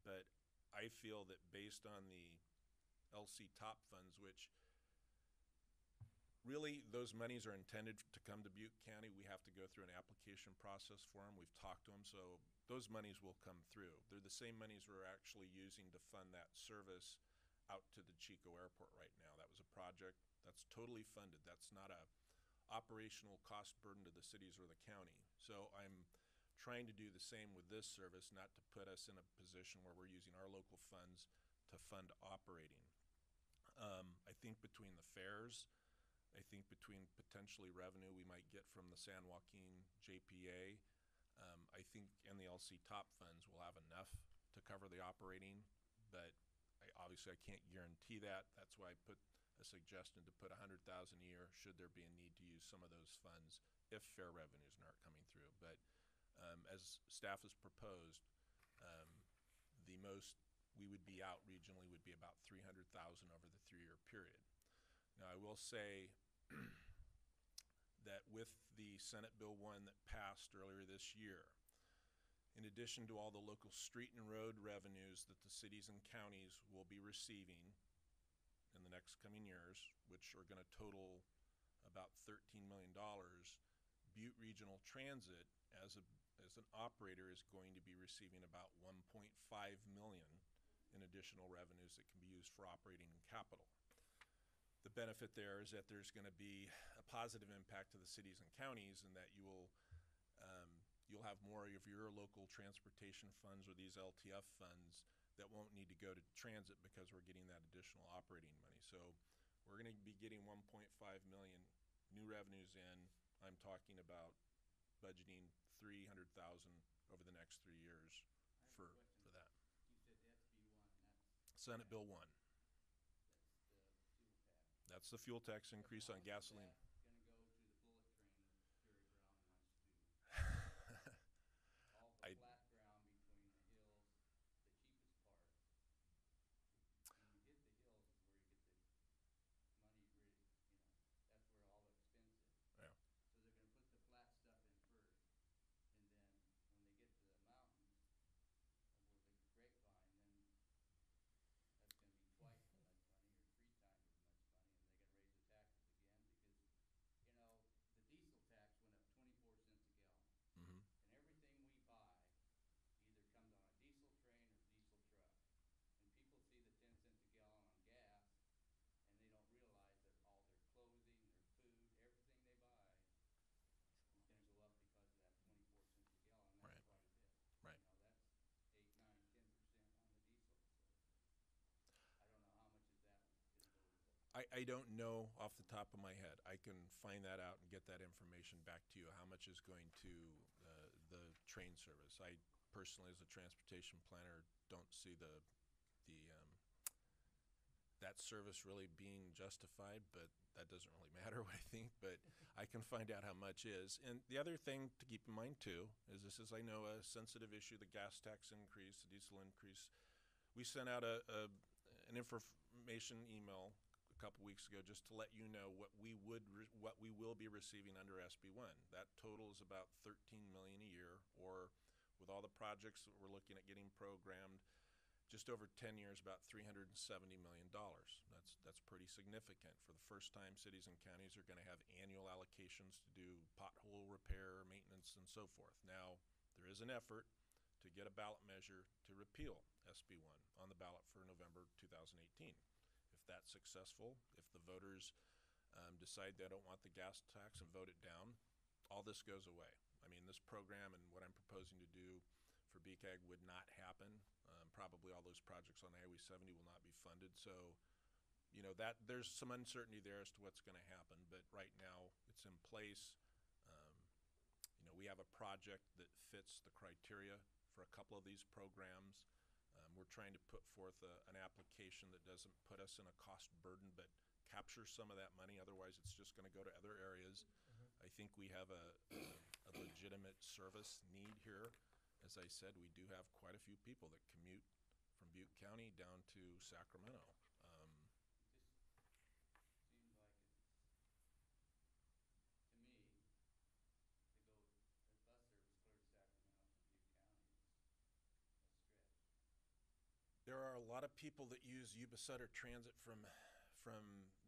But I feel that based on the LC top funds, which really those monies are intended to come to Butte County, we have to go through an application process for them. We've talked to them, so those monies will come through. They're the same monies we're actually using to fund that service out to the Chico Airport right now. That was a project that's totally funded. That's not a operational cost burden to the cities or the county. So I'm trying to do the same with this service, not to put us in a position where we're using our local funds to fund operating. I think between the fares, I think between potentially revenue we might get from the San Joaquin JPA, I think and the LC top funds will have enough to cover the operating, but obviously I can't guarantee that. That's why I put a suggestion to put $100,000 a year should there be a need to use some of those funds if fare revenues aren't coming through. But as staff has proposed, the most we would be out regionally would be about $300,000 over the 3-year period. Now I will say that with the Senate Bill 1 that passed earlier this year, in addition to all the local street and road revenues that the cities and counties will be receiving in the next coming years, which are going to total about $13 million, Butte Regional Transit as an operator is going to be receiving about $1.5 million in additional revenues that can be used for operating and capital. The benefit there is that there's going to be a positive impact to the cities and counties, and that you'll have more of your local transportation funds or these LTF funds that won't need to go to transit because we're getting that additional operating money. So we're going to be getting $1.5 million new revenues in, I'm talking about budgeting 300,000 over the next 3 years I have for, a question. for that. You said SB1, that's. Senate Bill 1. That's the fuel tax. That's the fuel tax increase on gasoline. How much is that gonna go to the bullet train that Jerry Brown wants to do? All the I- flat ground between the hills, the cheapest part. When you hit the hills is where you get the money really, that's where all the expense is. Yeah. So they're gonna put the flat stuff in first, and then when they get to the mountains, or the grapevine, then that's gonna be twice as much money, or 3 times as much money, and they're gonna raise the taxes again, because, the diesel tax went up 24 cents a gallon. Mhm. And everything we buy either comes on a diesel train or diesel truck. And people see the 10 cents a gallon on gas, and they don't realize that all their clothing, their food, everything they buy is gonna go up because of that 24 cents a gallon, and that's Right. quite a bit. Right. That's 8, 9, 10% on the diesel, so I don't know how much is that gonna go to the. I don't know off the top of my head. I can find that out and get that information back to you, how much is going to the train service. I personally, as a transportation planner, don't see that service really being justified, but that doesn't really matter what I think, but I can find out how much is. And the other thing to keep in mind too, is this is, I know, a sensitive issue, the gas tax increase, the diesel increase. We sent out an information email a couple weeks ago just to let you know what we will be receiving under SB1. That total is about 13 million a year, or with all the projects that we're looking at getting programmed, just over 10 years, about $370 million. That's pretty significant. For the first time, cities and counties are going to have annual allocations to do pothole repair, maintenance, and so forth. Now, there is an effort to get a ballot measure to repeal SB1 on the ballot for November 2018. If that's successful, if the voters decide they don't want the gas tax and vote it down, all this goes away. I mean, this program and what I'm proposing to do for BCAG would not happen. Probably all those projects on Highway 70 will not be funded. So, that there's some uncertainty there as to what's going to happen. But right now, it's in place. We have a project that fits the criteria for a couple of these programs. We're trying to put forth an application that doesn't put us in a cost burden, but captures some of that money. Otherwise, it's just going to go to other areas. I think we have a legitimate service need here. As I said, we do have quite a few people that commute from Butte County down to Sacramento. It just seems like it's, to me, to go, the bus service clear to Sacramento from Butte County is a stretch. There are a lot of people that use Yuba Sutter Transit from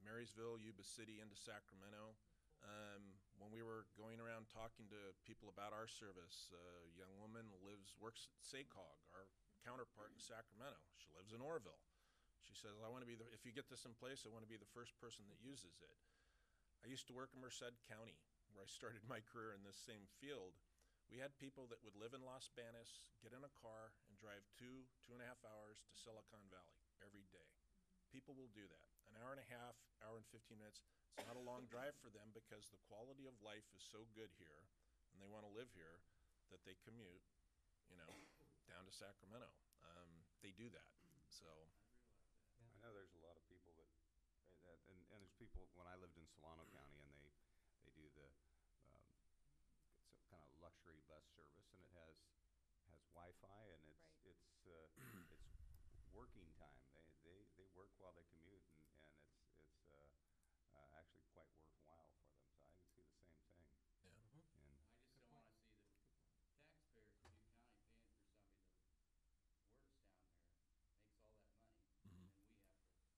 Marysville, Yuba City into Sacramento. When we were going around talking to people about our service, a young woman works at SACOG, our counterpart in Sacramento. She lives in Orville. She says, if you get this in place, I want to be the first person that uses it. I used to work in Merced County, where I started my career in this same field. We had people that would live in Los Banos, get in a car, and drive 2.5 hours to Silicon Valley every day. People will do that. An hour and a half, hour and 15 minutes. It's not a long drive for them because the quality of life is so good here, and they want to live here, that they commute, down to Sacramento. They do that. So, I know there's a lot of people and there's people, when I lived in Solano County, and they do the some kind of luxury bus service, and it has Wi-Fi, and it's working time. They work while they commute, and it's actually quite worthwhile for them. So I can see the same thing. yeah. And I just don't wanna see the taxpayers of Butte County paying for somebody that works down there, makes all that money, and then we have to foot the bill for it, because.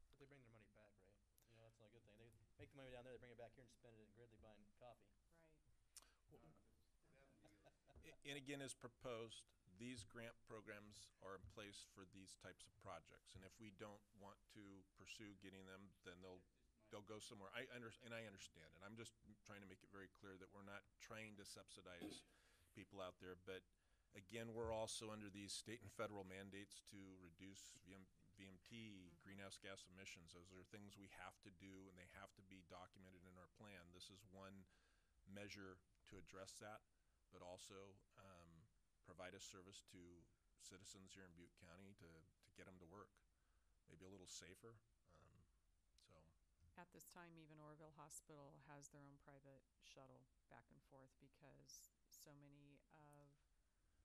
But they bring their money back, right? That's the only good thing. They make the money down there, they bring it back here and spend it in Gridley buying coffee. Right. And again, as proposed, these grant programs are in place for these types of projects. And if we don't want to pursue getting them, then they'll go somewhere. I understand, and I'm just trying to make it very clear that we're not trying to subsidize people out there. But again, we're also under these state and federal mandates to reduce VMT, greenhouse gas emissions. Those are things we have to do, and they have to be documented in our plan. This is one measure to address that, but also provide a service to citizens here in Butte County to get them to work, maybe a little safer. So At this time, even Orville Hospital has their own private shuttle back and forth because so many of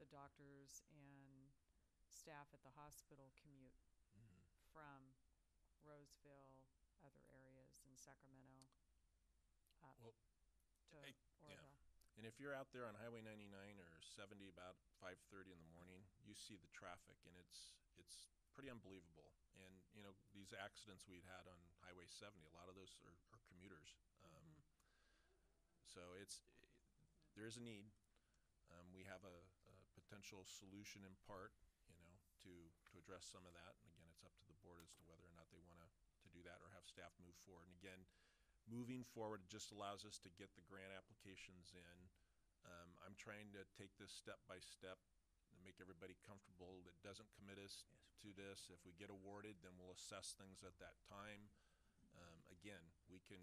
the doctors and staff at the hospital commute from Roseville, other areas in Sacramento, up Well, to yeah. Orville. And if you're out there on Highway 99 or 70 about 5:30 in the morning, you see the traffic, and it's pretty unbelievable. And these accidents we've had on Highway 70, a lot of those are commuters. So there is a need. We have a potential solution in part, to address some of that. And again, it's up to the board as to whether or not they want to do that or have staff move forward. And again, moving forward just allows us to get the grant applications in. I'm trying to take this step by step and make everybody comfortable. That doesn't commit us to this. If we get awarded, then we'll assess things at that time. Again, we can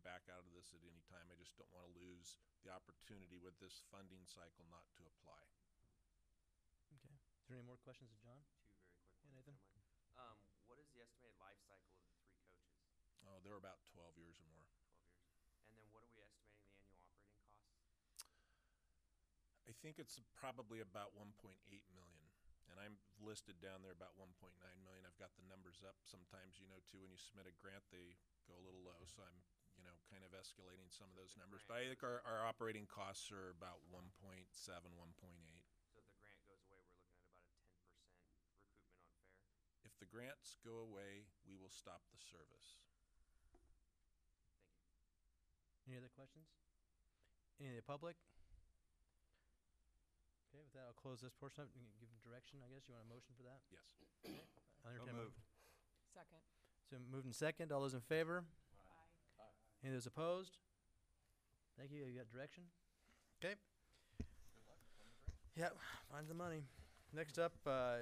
back out of this at any time. I just don't want to lose the opportunity with this funding cycle not to apply. Okay. Is there any more questions of John? Two very quick ones. Yeah, Nathan? if you don't mind. What is the estimated life cycle of the 3 coaches? Oh, they're about 12 years or more. 12 years. And then what are we estimating the annual operating costs? I think it's probably about 1.8 million. And I'm listed down there about 1.9 million. I've got the numbers up. Sometimes, too, when you submit a grant, they go a little low. So I'm, kind of escalating some of those numbers. But I think our operating costs are about 1.7, 1.8. So if the grant goes away, we're looking at about a 10% recoupment on fare? If the grants go away, we will stop the service. Thank you. Any other questions? Any of the public? Okay, with that, I'll close this portion up and give direction, I guess. You want a motion for that? Yes. I'll entertain a mo- Second. So moved and second. All those in favor? Aye. Any of those opposed? Thank you. You got direction? Okay. Yep, find the money. Next up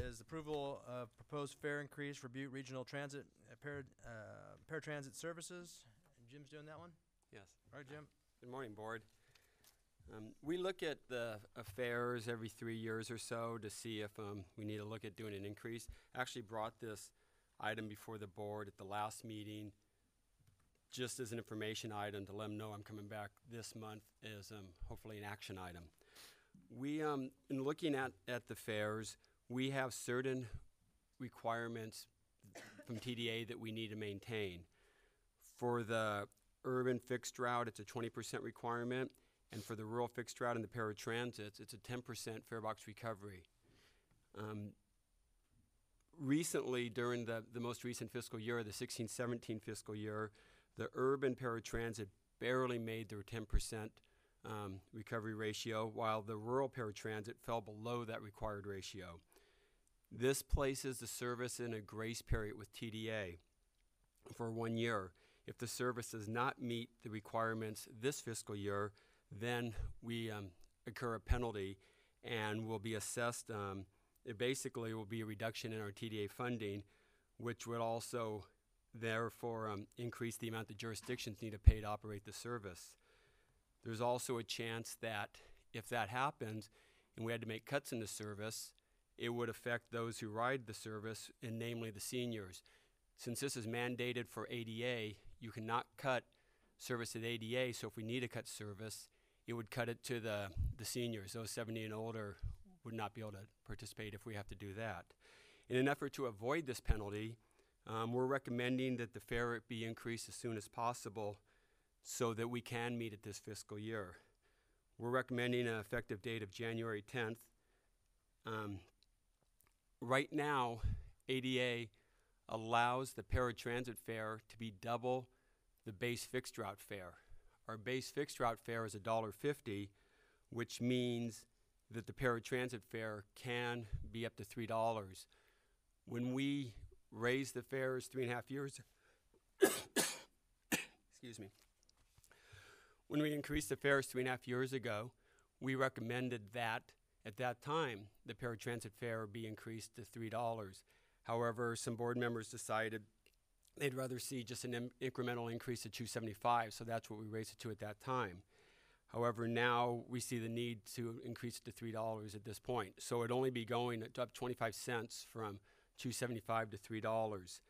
is approval of proposed fare increase for Butte Regional Transit paratransit services. Jim's doing that one? Yes. All right, Jim. Good morning, Board. We look at the fares every 3 years or so to see if we need to look at doing an increase. Actually brought this item before the board at the last meeting just as an information item to let them know I'm coming back this month as hopefully an action item. We, in looking at the fares, we have certain requirements from TDA that we need to maintain. For the urban fixed route, it's a 20% requirement. And for the rural fixed route and the paratransits, it's a 10% fare box recovery. Recently, during the most recent fiscal year, the 16-17 fiscal year, the urban paratransit barely made their 10% recovery ratio, while the rural paratransit fell below that required ratio. This places the service in a grace period with TDA for 1 year. If the service does not meet the requirements this fiscal year, then we incur a penalty and will be assessed. It basically will be a reduction in our TDA funding, which would also therefore increase the amount the jurisdictions need to pay to operate the service. There's also a chance that if that happens and we had to make cuts in the service, it would affect those who ride the service, and namely the seniors. Since this is mandated for ADA, you cannot cut service at ADA, so if we need to cut service, it would cut it to the seniors. Those 70 and older would not be able to participate if we have to do that. In an effort to avoid this penalty, we're recommending that the fare be increased as soon as possible so that we can meet it this fiscal year. We're recommending an effective date of January 10th. Right now, ADA allows the paratransit fare to be double the base fixed route fare. Our base fixed route fare is $1.50, which means that the paratransit fare can be up to $3. When we raised the fares 3.5 years, excuse me. When we increased the fares 3.5 years ago, we recommended that at that time the paratransit fare be increased to $3. However, some board members decided they'd rather see just an incremental increase to $2.75, so that's what we raised it to at that time. However, now we see the need to increase it to $3 at this point. So it'd only be going up 25 cents from $2.75 to $3.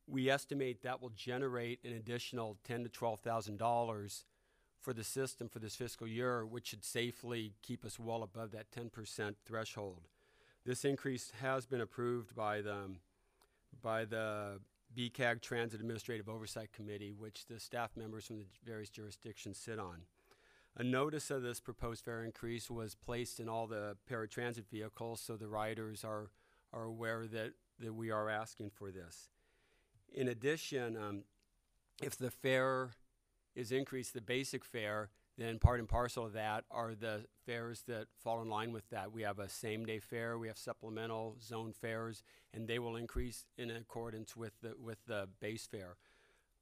We estimate that will generate an additional $10,000 to $12,000 for the system for this fiscal year, which should safely keep us well above that 10% threshold. This increase has been approved by the BCAG Transit Administrative Oversight Committee, which the staff members from the various jurisdictions sit on. A notice of this proposed fare increase was placed in all the paratransit vehicles, so the riders are aware that we are asking for this. In addition, if the fare is increased, the basic fare, then part and parcel of that are the fares that fall in line with that. We have a same-day fare, we have supplemental zone fares, and they will increase in accordance with the base fare.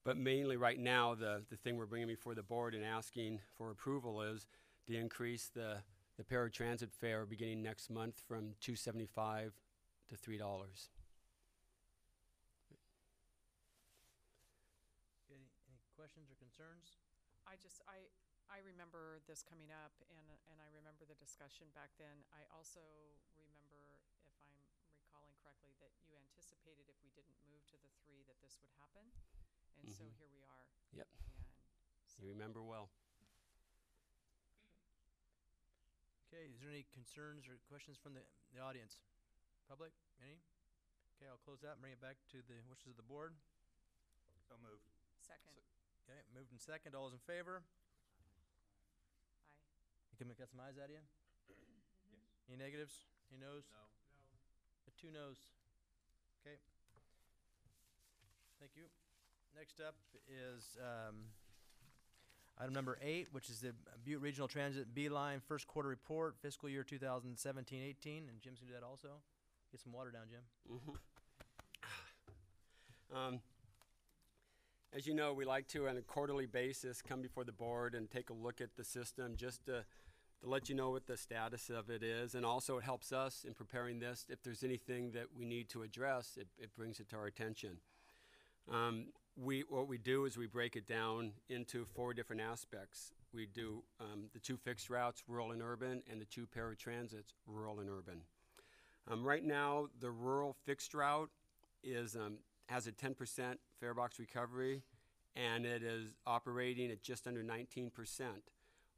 But mainly right now, the thing we're bringing before the board and asking for approval is to increase the paratransit fare beginning next month from $2.75 to $3. Any questions or concerns? I remember this coming up, and I remember the discussion back then. I also remember, if I'm recalling correctly, that you anticipated if we didn't move to the 3 that this would happen. And so here we are. Yep. And so You remember well. Okay, is there any concerns or questions from the audience? Public, any? Okay, I'll close that and bring it back to the wishes of the board. So moved. second, Okay, moved in second. All those in favor? aye. You can get some ayes out of you? Yes. Any negatives? Any noes? No. 2 noes. Okay. Thank you. Next up is item number 8, which is the Butte Regional Transit B-Line first quarter report, fiscal year 2017-18. And Jim's gonna do that also. Get some water down, Jim. As you know, we like to, on a quarterly basis, come before the board and take a look at the system just to let you know what the status of it is. And also it helps us in preparing this. If there's anything that we need to address, it brings it to our attention. What we do is we break it down into 4 different aspects. We do the 2 fixed routes, rural and urban, and the 2 paratransits, rural and urban. Right now, the rural fixed route has a 10% fare box recovery, and it is operating at just under 19%.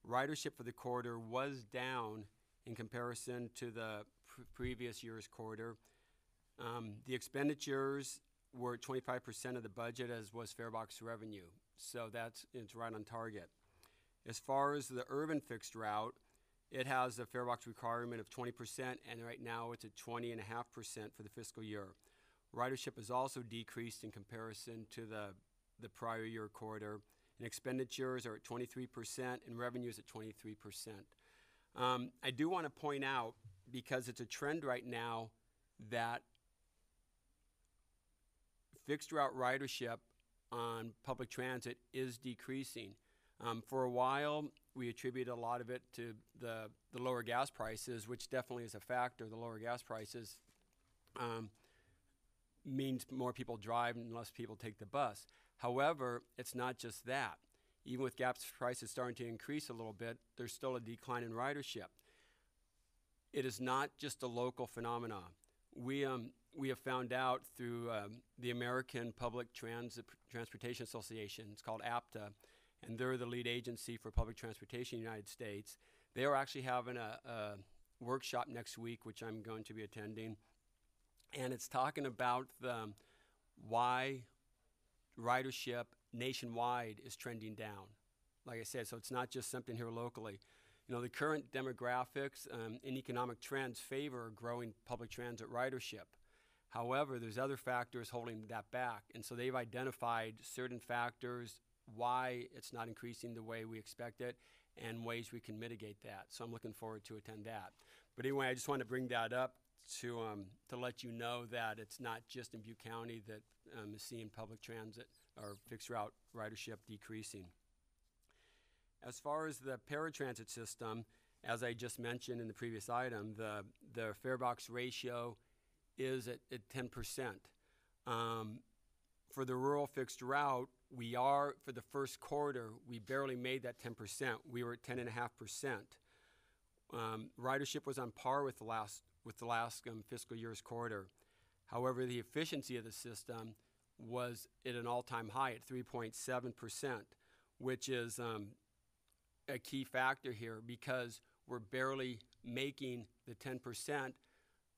Ridership for the quarter was down in comparison to the previous year's quarter. The expenditures were 25% of the budget, as was fare box revenue. So it's right on target. As far as the urban fixed route, it has a fare box requirement of 20%, and right now it's at 20.5% for the fiscal year. Ridership has also decreased in comparison to the prior year quarter, and expenditures are at 23%, and revenues at 23%. I do want to point out, because it's a trend right now, that fixed route ridership on public transit is decreasing. For a while, we attributed a lot of it to the lower gas prices, which definitely is a factor. The lower gas prices means more people drive and less people take the bus. However, it's not just that. Even with gas prices starting to increase a little bit, there's still a decline in ridership. It is not just a local phenomenon. We have found out through the American Public Transportation Association, it's called APTA, and they're the lead agency for public transportation in the United States. They are actually having a workshop next week, which I'm going to be attending, and it's talking about why ridership nationwide is trending down. Like I said, so it's not just something here locally. You know, the current demographics and economic trends favor growing public transit ridership. However, there's other factors holding that back, and so they've identified certain factors why it's not increasing the way we expect it and ways we can mitigate that. So I'm looking forward to attend that. But anyway, I just want to bring that up to let you know that it's not just in Butte County that is seeing public transit or fixed route ridership decreasing. As far as the paratransit system, as I just mentioned in the previous item, the fare box ratio is at 10%. For the rural fixed route, we are, for the first quarter, we barely made that 10%. We were at 10.5%. Ridership was on par with the last fiscal year's quarter. However, the efficiency of the system was at an all-time high at 3.7%, which is a key factor here because we're barely making the 10%,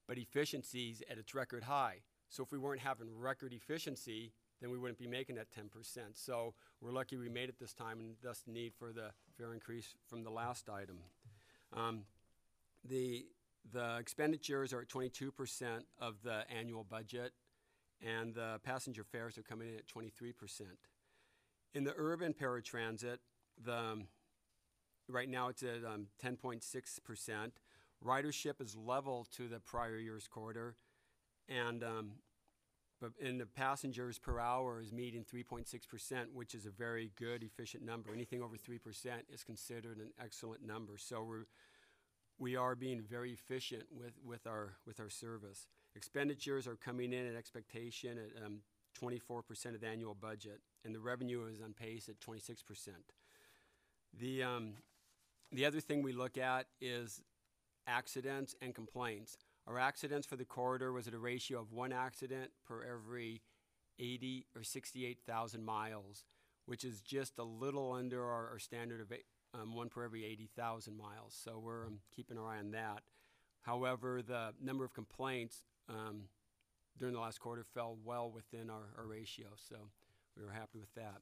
but efficiency's at its record high. So if we weren't having record efficiency, then we wouldn't be making that 10%. So we're lucky we made it this time, and thus the need for the fare increase from the last item. The expenditures are at 22% of the annual budget, and the passenger fares are coming in at 23%. In the urban paratransit, right now it's at 10.6%. Ridership is level to the prior year's quarter, and the passengers per hour is meeting 3.6%, which is a very good, efficient number. Anything over 3% is considered an excellent number. So we are being very efficient with our service. Expenditures are coming in at expectation at 24% of the annual budget, and the revenue is on pace at 26%. The other thing we look at is accidents and complaints. Our accidents for the corridor was at a ratio of 1 accident per every 80 or 68,000 miles, which is just a little under our standard of 1 per every 80,000 miles. So we're keeping our eye on that. However, the number of complaints during the last quarter fell well within our ratio, so we were happy with that.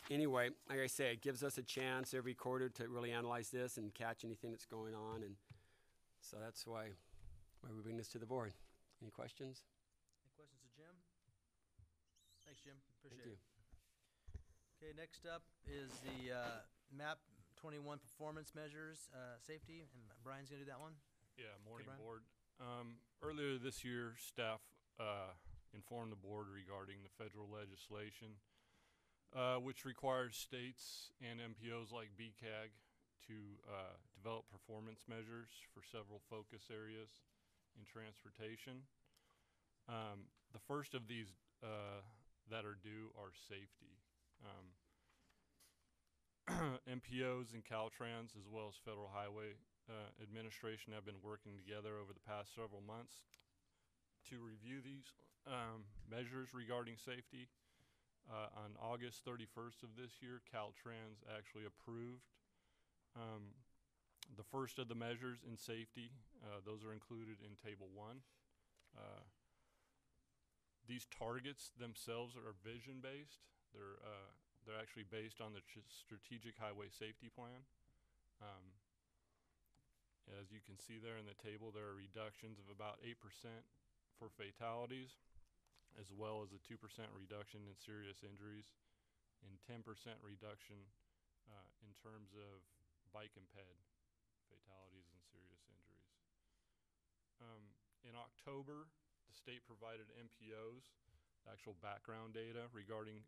Anyway, like I say, it gives us a chance every quarter to really analyze this and catch anything that's going on, and so that's why we bring this to the board. Any questions? Any questions to Jim? Thanks, Jim. Appreciate Thank you. it. Okay, next up is the MAP 21 performance measures, safety, and Brian's gonna do that one. Yeah, morning, Brian. board. Earlier this year, staff informed the board regarding the federal legislation, which requires states and MPOs like BCAG to develop performance measures for several focus areas in transportation. The first of these that are due are safety. MPOs and Caltrans, as well as Federal Highway Administration, have been working together over the past several months to review these measures regarding safety. On August 31st of this year, Caltrans actually approved the first of the measures in safety. Those are included in Table 1. These targets themselves are vision-based. They're actually based on the Strategic Highway Safety Plan. As you can see there in the table, there are reductions of about 8% for fatalities, as well as a 2% reduction in serious injuries, and 10% reduction in terms of bike and ped fatalities and serious injuries. In October, the state provided MPOs actual background data regarding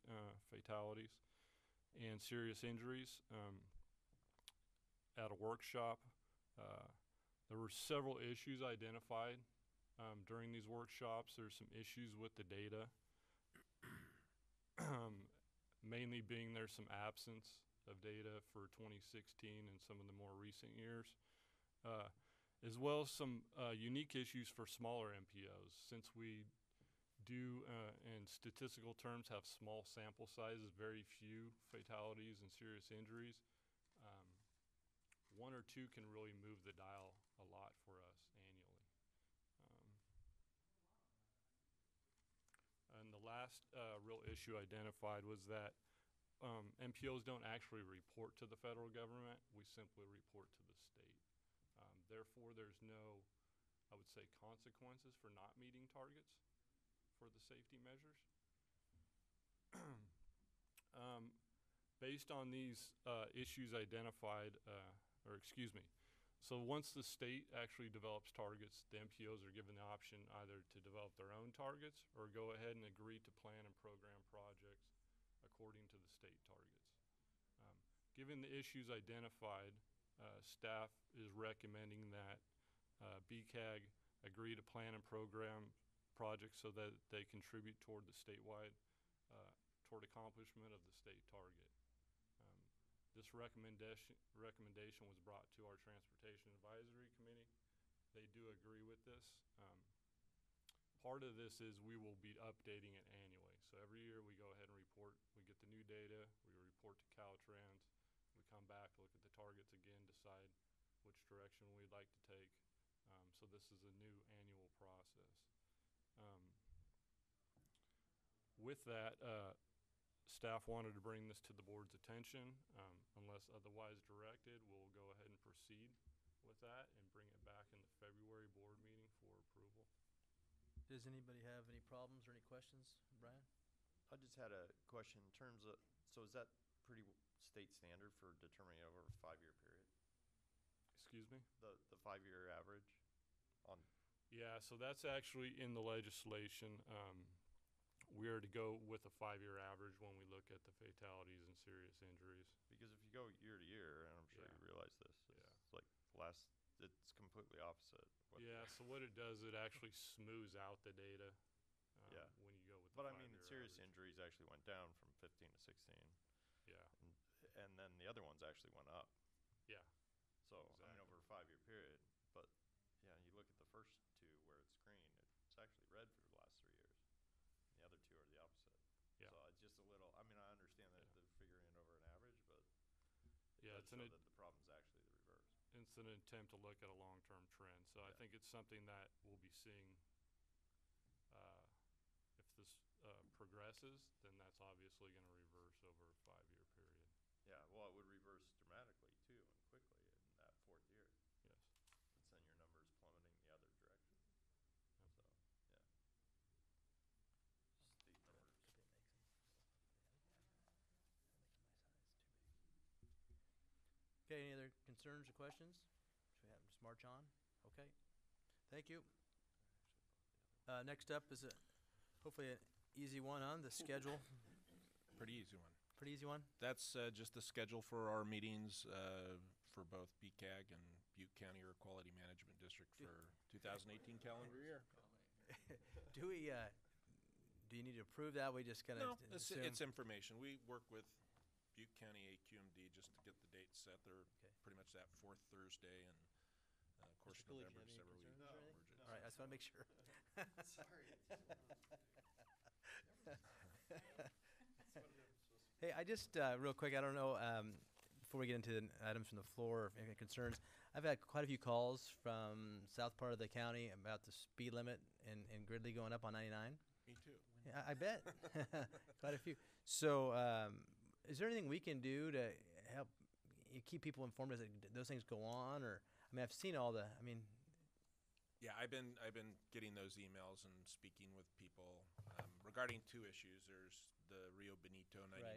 fatalities and serious injuries at a workshop. There were several issues identified during these workshops. There's some issues with the data, mainly being there's some absence of data for 2016 and some of the more recent years, as well as some unique issues for smaller MPOs. Since we do, in statistical terms, have small sample sizes, very few fatalities and serious injuries, one or two can really move the dial a lot for us annually. And the last real issue identified was that MPOs don't actually report to the federal government. We simply report to the state. Therefore, there's no, I would say, consequences for not meeting targets for the safety measures. Based on these issues identified, so once the state actually develops targets, the MPOs are given the option either to develop their own targets or go ahead and agree to plan and program projects according to the state targets. Given the issues identified, staff is recommending that BCAG agree to plan and program projects so that they contribute toward the statewide, toward accomplishment of the state target. This recommendation was brought to our Transportation Advisory Committee. They do agree with this. Part of this is we will be updating it annually. So every year we go ahead and report, we get the new data, we report to Caltrans, we come back, look at the targets again, decide which direction we'd like to take. So this is a new annual process. With that, staff wanted to bring this to the board's attention. Unless otherwise directed, we'll go ahead and proceed with that and bring it back in the February board meeting for approval. Does anybody have any problems or any questions, Brian? I just had a question in terms of, so is that pretty state standard for determining over a 5-year period? Excuse me? The 5-year average on? Yeah, so that's actually in the legislation. We are to go with a 5-year average when we look at the fatalities and serious injuries. Because if you go year to year, and I'm sure you realize this, it's like it's completely opposite. Yeah, so what it does, it actually smooths out the data yeah. when you go with But the I mean, the serious injuries actually went down from 15 to 16. Yeah. And then the other ones actually went up. Yeah. So, I mean, over a 5-year period. But, yeah, you look at the first two where it's green, it's actually red for the last 3 years. And the other two are the opposite. Yeah. So it's just a little, I mean, I understand that they're figuring it over an average, but yeah, it's that the problem's actually the reverse. It's an attempt to look at a long-term trend. So I think it's something that we'll be seeing. If this progresses, then that's obviously going to reverse over a 5-year period. Yeah, well, it would reverse dramatically, too, and quickly in that 4th year. Yes. Since then your number's plummeting the other direction. Yep. So, yeah. Steep numbers. Okay, any other concerns or questions? Should we have just march on? Okay, thank you. Next up is hopefully an easy one on the schedule. Pretty easy one. Pretty easy one. That's just the schedule for our meetings for both BCAG and Butte County Air Quality Management District for 2018 calendar year. Do we? Do you need to approve that? We just kind of No, it's information. We work with Butte County AQMD just to get the dates set. They're pretty much that 4th Thursday, and of course November, December. All right, I just want to make sure. Sorry. Hey, I just real quick. I don't know. Before we get into the items from the floor, or any concerns, I've had quite a few calls from south part of the county about the speed limit in Gridley going up on 99. Me too. Yeah, I bet. Quite a few. So, is there anything we can do to help keep people informed as those things go on? Or, I mean, I've seen all the. I mean, yeah, I've been getting those emails and speaking with people regarding 2 issues. There's the Rio Benito 99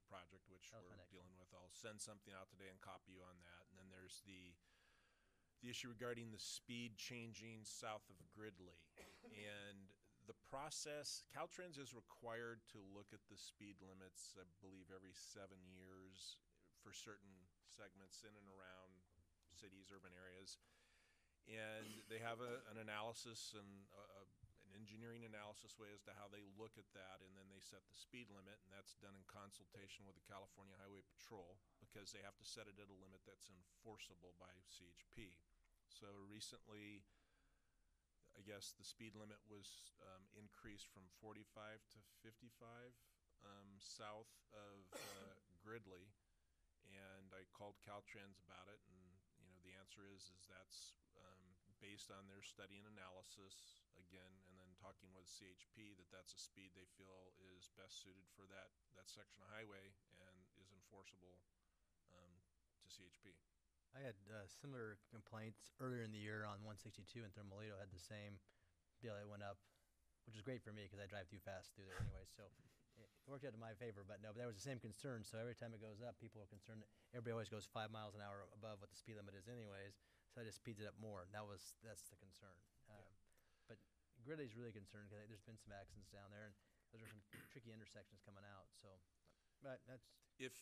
project, which we're dealing with. I'll send something out today and copy you on that. And then there's the issue regarding the speed changing south of Gridley. And the process, Caltrans is required to look at the speed limits, I believe, every 7 years for certain segments in and around cities, urban areas. And they have an analysis and an engineering analysis way as to how they look at that, and then they set the speed limit, and that's done in consultation with the California Highway Patrol because they have to set it at a limit that's enforceable by CHP. So recently, I guess the speed limit was increased from 45 to 55 south of Gridley, and I called Caltrans about it, and the answer is that's based on their study and analysis again, and then talking with CHP that's a speed they feel is best suited for that section of highway and is enforceable to CHP. I had similar complaints earlier in the year on 162, and Thermalito had the same deal that went up, which is great for me because I drive too fast through there anyway. So it worked out in my favor. But no, but that was the same concern. So every time it goes up, people are concerned that everybody always goes 5 miles an hour above what the speed limit is anyways. So it just speeds it up more. That's the concern. But Gridley's really concerned because there's been some accidents down there, and those are some tricky intersections coming out. So, but that's if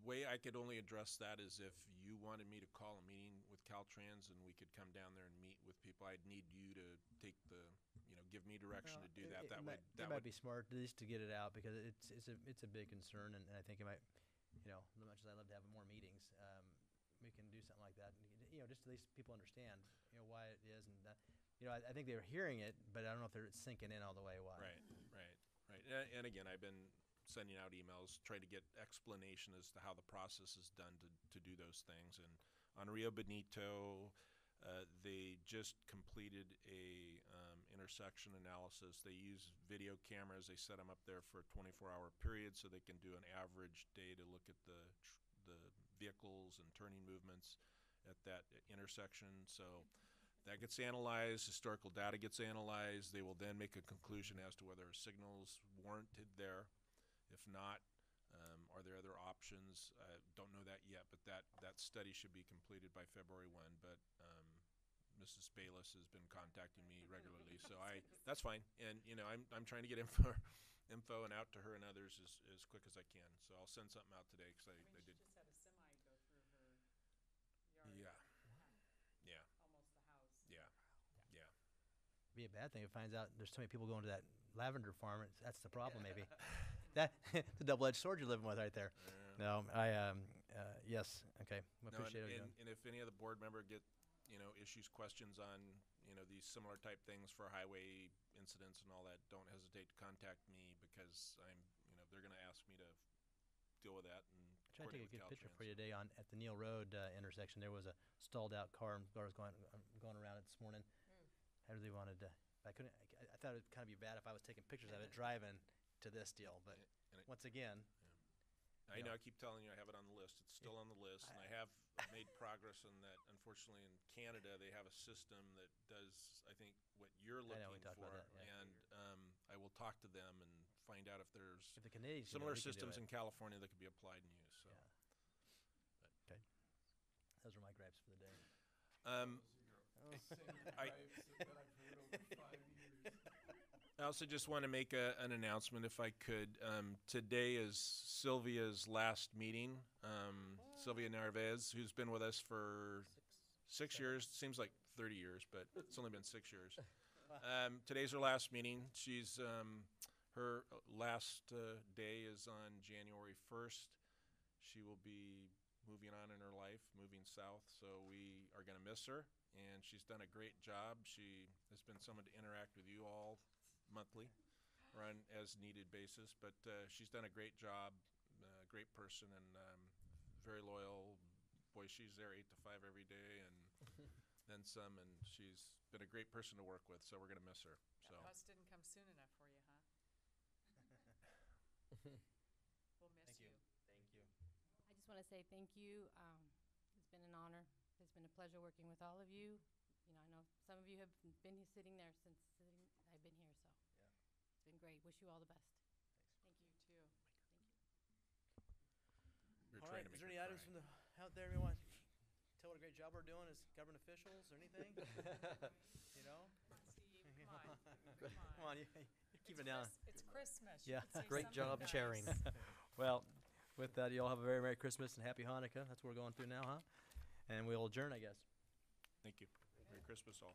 way I could only address that is if you wanted me to call a meeting with Caltrans and we could come down there and meet with people, I'd need you to take the, give me direction to do that. That might be smart at least to get it out because it's a big concern, and I think it might, as much as I love to have more meetings, we can do something like that. And, just at least people understand, why it is, and I think they're hearing it, but I don't know if they're sinking in all the way. Why? Right. And again, I've been sending out emails, trying to get explanation as to how the process is done to do those things. And on Rio Bonito, they just completed a intersection analysis. They use video cameras. They set them up there for a 24-hour period so they can do an average day to look at the vehicles and turning movements at that intersection. So that gets analyzed, historical data gets analyzed. They will then make a conclusion as to whether a signal is warranted there. If not, are there other options? I don't know that yet, but that study should be completed by February 1. But Mrs. Bayless has been contacting me regularly, so that's fine. And I'm trying to get info and out to her and others as quick as I can. So I'll send something out today because I did. She just had a semi go through her yard. Yeah. Almost the house. Yeah. Be a bad thing if it finds out there's so many people going to that lavender farm. That's the problem, maybe. That's a double-edged sword you're living with right there. No, yes, okay. Appreciate it. And if any of the board member get, issues, questions on, these similar type things for highway incidents and all that, don't hesitate to contact me because they're going to ask me to deal with that. And I'm trying to take a good picture for you today at the Neal Road intersection. There was a stalled-out car, and car was going around it this morning. I really wanted to. I couldn't. I thought it'd kind of be bad if I was taking pictures of it driving to this deal. But once again, I know. I keep telling you, I have it on the list. It's still on the list, and I have made progress on that. Unfortunately, in Canada, they have a system that does, I think, what you're looking we talked for, about that, yeah. and I will talk to them and find out if there's if the Canadians similar we can do systems it. in California that could be applied and used. So, Okay, those are my gripes for the day. I also just want to make an announcement, if I could. Today is Sylvia's last meeting. Sylvia Narvaez, who's been with us for 6 years. Seems like 30 years, but it's only been 6 years. Today's her last meeting. She's her last day is on January 1st. She will be moving on in her life, moving south. So we are going to miss her. And she's done a great job. She has been someone to interact with you all monthly or on as needed basis. But she's done a great job, great person, and very loyal. Boy, she's there 8 to 5 every day and then some. And she's been a great person to work with. So we're going to miss her. So That bus didn't come soon enough for you, huh? We'll miss you. Thank you. I just want to say thank you. It's been an honor. It's been a pleasure working with all of you. I know some of you have been sitting there since I've been here, so it's been great. Wish you all the best. Thank you, too. we're All trying right, to is make there her any items cry. from out there you want to tell what a great job we're doing as government officials or anything? Steve, come on. Come on, you're keeping it down. It's Christmas. Yeah. You could say Great job something chairing. nice. Well, with that, you all have a very Merry Christmas and Happy Hanukkah. That's what we're going through now, huh? And we'll adjourn, I guess. Thank you. Merry Christmas all.